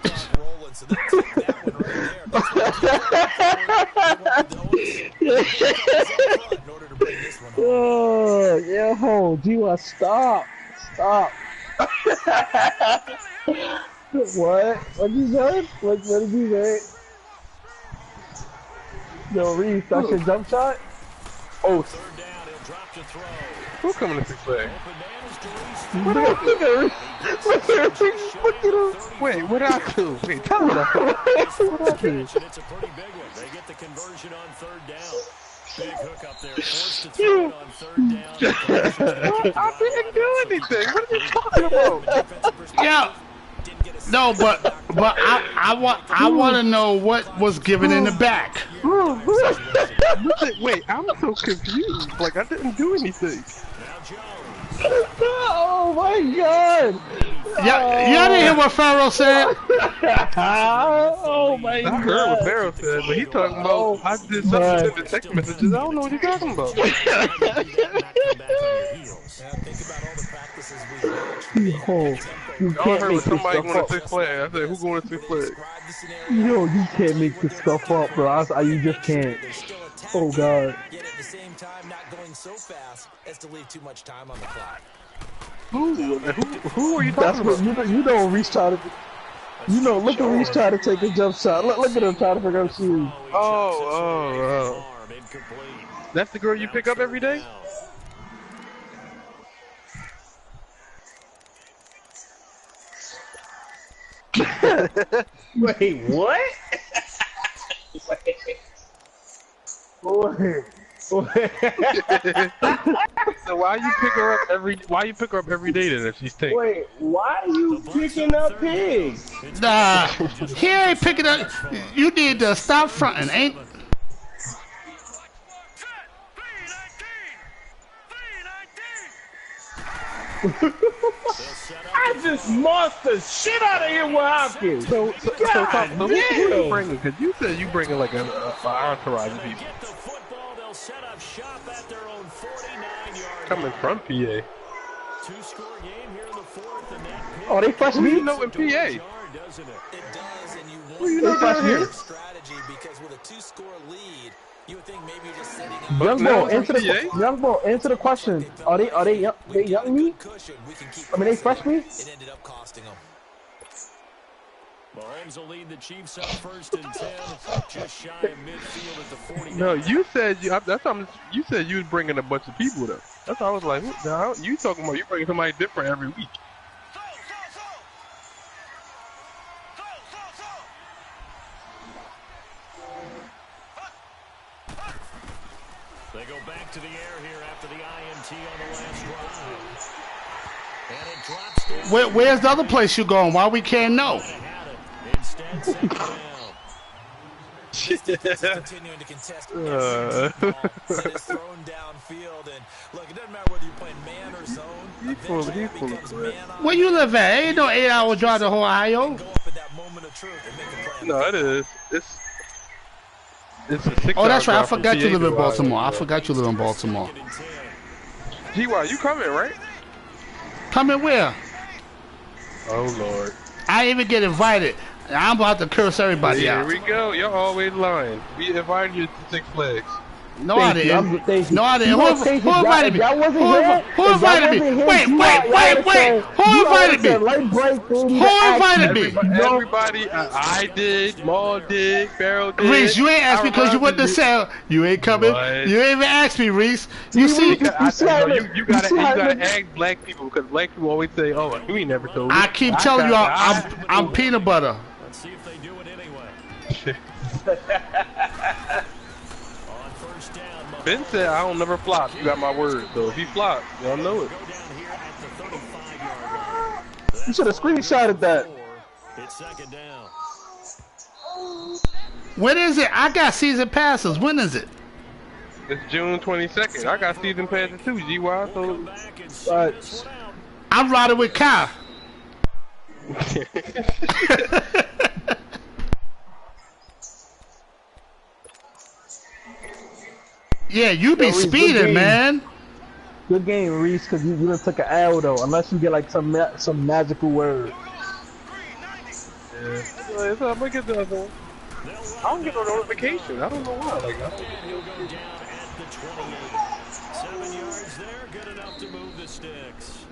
Oh, yo, Gywu, stop. What? What you said? What did you say? Yo, Reese, that's your jump shot? Oh. Third down, he'll drop to throw. Who coming to play? Look at him. Wait, what I do? Wait, tell me that. What I do? It's a pretty big one. They get the conversion on third down. Big hook up there, forced to throw it on third down. I didn't do anything. What are you talking about? Yeah. No, but I want to know what was given in the back. Wait, I'm so confused. Like I didn't do anything. Oh my god! Y'all didn't hear what Farrell said? Oh my god! I heard what Barrow said, but he talking about I did something in the text messages. I don't know what he's talking about. Think about all the practices we've watched. You I can't heard make this somebody stuff going to up. Six Flags. I said, who going to Six Flags? Yo, you can't make this stuff up, bro. You just can't. Oh god. Yet at the same time, not going so fast as to leave too much time on the clock. Who are you That's talking what about? you know. Reese try to. You know, look at Reese try to take a jump shot. Look at him trying to figure out shoes. Oh. That's the girl you pick up every day? Wait, what? So why you pick her up every day then if she's taken? Wait, why are you picking up pigs? Nah, he ain't picking up. You need to stop fronting, ain't? I just lost the shit out of him with Hopkins. So who damn. you bringing? Because you said you bringing like an entourage of people. Get the football, they'll set up shop at their own 49-yard Coming from PA. two-score game here in the fourth, and that Oh, they fresh Who you meat? know in PA? doesn't it? It does, and you Who you want know They down fresh here? meat? strategy because with a two-score lead, you would think maybe you're just sitting Young now boy, it's answer the question. Are they young meat? cushion. We can keep I mean, they fresh pressing. meat? It ended up costing them. Mahomes will lead the Chiefs up first and 10, just shy of midfield at the 40. No, you said you said you was bringing a bunch of people though. That's why I was like, what the hell? You talking about you bringing somebody different every week? They go back to the air here after the INT on the last drive. And it drops down. Where's the other place you going? Why we can't know? Instead, second down. This defense is continuing to contest every ball that is thrown downfield. And look, it doesn't matter whether you're playing man or zone. Eventually it becomes man on. Where you live at? Ain't no 8-hour drive to Ohio. Go up at that moment of truth and make a play. No, it is. It's a 6 Oh, that's right. I drive from forgot you PA live in to Baltimore. Ohio. I forgot you live in Baltimore. Gywu, you coming, right? Coming where? Oh, Lord. I didn't even get invited. I'm about to curse everybody Here out. we go. You're always lying. We invited you to Six Flags. No, I didn't. Thank you. No, I didn't. You know, thank Who you. invited me? Y'all wasn't here. Who invited me? Wait. Who invited me? Who invited me? Everybody, I did, Maul did, Farrell did. Reese, you ain't asked me because you wouldn't have said you ain't coming. What? You ain't even asked me, Reese. You see, You gotta ask black people because black people always say, "Oh, you ain't never told me." I keep telling you, I'm peanut butter. Let's see if they do it anyway. On first down, Mahomes. Ben said, "I don't never flop." You got my word. So if he flops, y'all know it. Go down here at the 35-yard line. You should have screenshotted that. It's second down. When is it? I got season passes. When is it? It's June 22nd. I got season passes too, GY. So Come back and see this one out. I'm riding with Kyle. Yeah, you be Reese, good speeding, game. man. Good game, Reese, because you done took an L though. Unless you get like some magical word. yeah. I'm gonna get the other one. I don't get no notification. I don't know why. Like, I don't He'll go down at the 28. 7 yards there, good enough to move the sticks.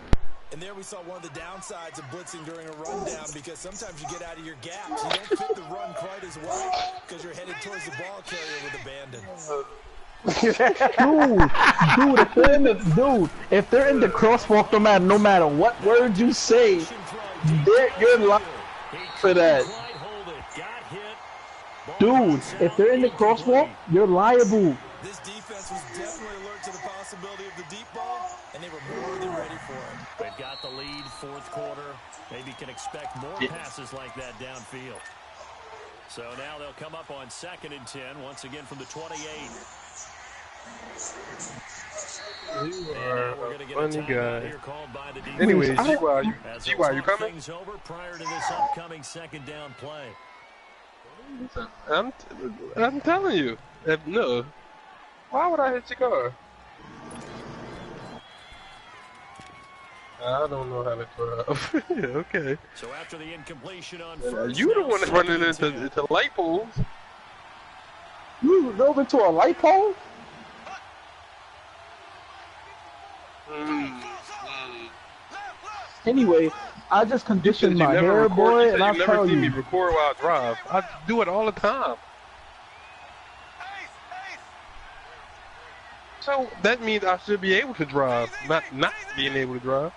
And there we saw one of the downsides of blitzing during a rundown because sometimes you get out of your gaps. You don't fit the run quite as well because you're headed towards the ball carrier with abandon. If they're in the crosswalk, no matter what word you say, you're liable for that. Dude, if they're in the crosswalk, you're liable. This defense was definitely alert to the possibility of the deep ball, and they were more than ready for it. They've got the lead, fourth quarter. Maybe can expect more passes like that downfield. So now they'll come up on 2nd and 10, once again from the 28. You are a funny guy. By the Anyways, defense. GY, you coming? Things over prior to this upcoming second down play. I'm telling you. No. Why would I hit your car? I don't know how to drive. Okay. So after the incompletion on first, You the one that's running into light poles. You drove into a light pole? Anyway, I just conditioned my hair, boy, and I'll tell see me you. record while I drive. I do it all the time. So that means I should be able to drive, not being able to drive.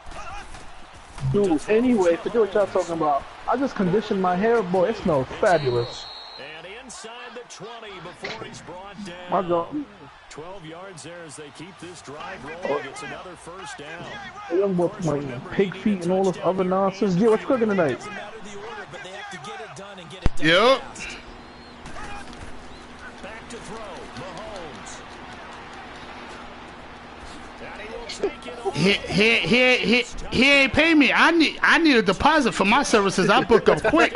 Dude, anyway, forget what y'all talking about. I just conditioned my hair, boy. It smells fabulous. and inside the 20 before he's brought down. My God. 12 yards there as they keep this drive rolling. It's another first down. I'm with my pig feet and all this other nonsense. Yeah, what's cooking tonight? Doesn't matter the order, but they have to get it done and get it done Yep. fast. Back to throw. Mahomes. And he will take it over. He ain't pay me. I need a deposit for my services. I book up quick.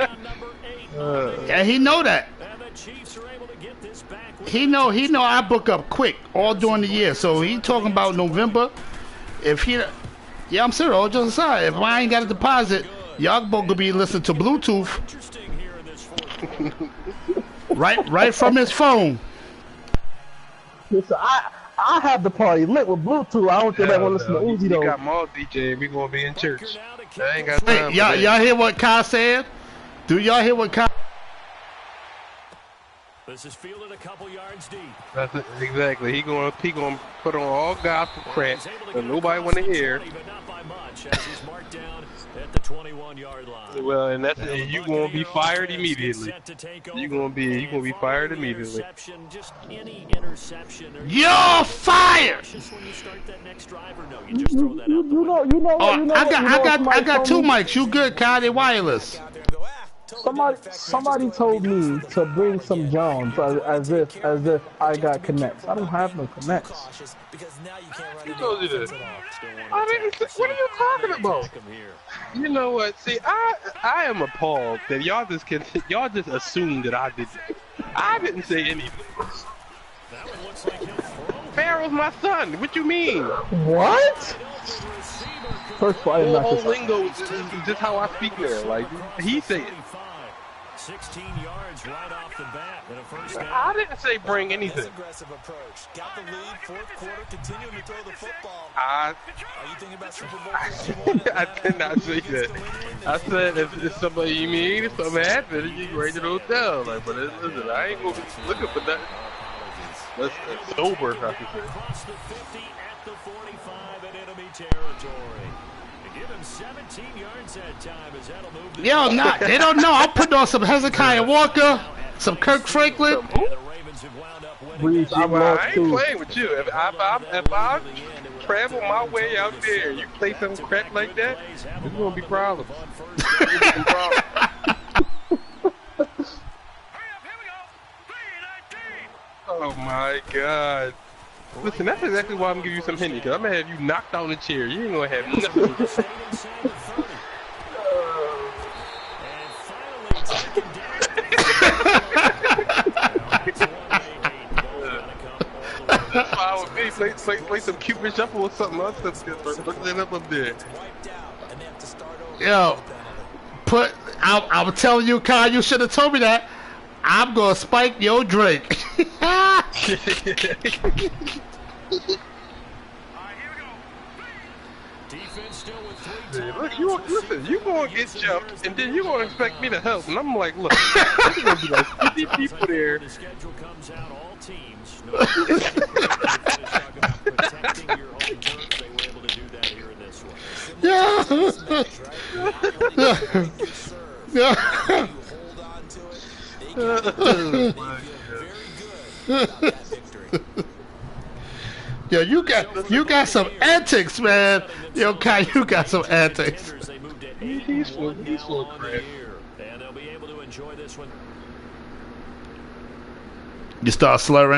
And he know that. And the Chiefs are able to get this back. He know I book up quick all during the year. So he talking about November. If he, yeah, I'm serious. All just aside, if I ain't got a deposit, y'all both gonna be listening to Bluetooth Interesting here in this fourth quarter. right from his phone. Listen, I have the party lit with Bluetooth. I don't think I want to listen to Uzi You though. got Maul DJ. We gonna be in church. Now to kick I ain't got this time. Wait, y'all hear what Kyle said? Do y'all hear what Kyle? This is fielded a couple yards deep. That's it, exactly. He gonna put on all gospel crap He's able to that get nobody across want to the hear. 20, but not by much as he's marked down at the 21-yard line. Well, and that's Now the you gonna be Buccaneer fired offense immediately. gets set to take You over. gonna be And fired following the immediately. interception, just any interception. Are you You're fired. cautious when you start that next drive, or no? You just throw that out the You window. know, Oh, you know I what got somebody two told me? mics. You good, Kyle? They wireless. Out there and go, Somebody told me to bring some Jones as if I got connects. I don't have no connects. Who told you this? I didn't say, what are you talking about? You know what? See, I am appalled that y'all just assumed that I did that. I didn't say anything. Pharaoh's my son. What you mean? What? First of all, I didn't knock Whole this out. lingo is just how I speak there. Like he said. 16 yards right off the bat in a first down. I didn't say bring anything. Aggressive approach. Got the lead, fourth quarter, continuing to throw the football. Are you thinking about Super Bowl? I did not say that. I said if somebody you mean if something happened, you get right to the hotel. Like, but listen, I ain't gonna be looking for nothing. That's sober, I should say. Across the 50 at the 45 in enemy territory. They give him 17 yards that time as that'll move the Yo, nah, they don't know. I'll put on some Hezekiah Walker, some Kirk Franklin. the Ravens have wound up winning. Breeze, I'm I lost ain't too. playing with you. If I travel my way out there and you play some crap like that, there's gonna be problems. There's gonna be problems. Oh my God. Listen, that's exactly why I'm gonna give you some Henny, because I'm gonna have you knocked out in the chair. You ain't gonna have nothing. That's why I would be play some Cupid Shuffle or something else that's good. Look that up there. Yo, I'm telling you, Kyle, you should have told me that. I'm gonna spike your drink. Yeah, look, you gonna get jumped, and then you gonna expect me to help, and I'm like, look, there's gonna be like 50 people there. The schedule comes out, all teams. No, talk about protecting your home turf. They were able to do that here in this one. Yeah. Yo, you got some antics, man. Yo, Kai, you got some antics. He's full of crap. And they'll be able to enjoy this one. You start slurring.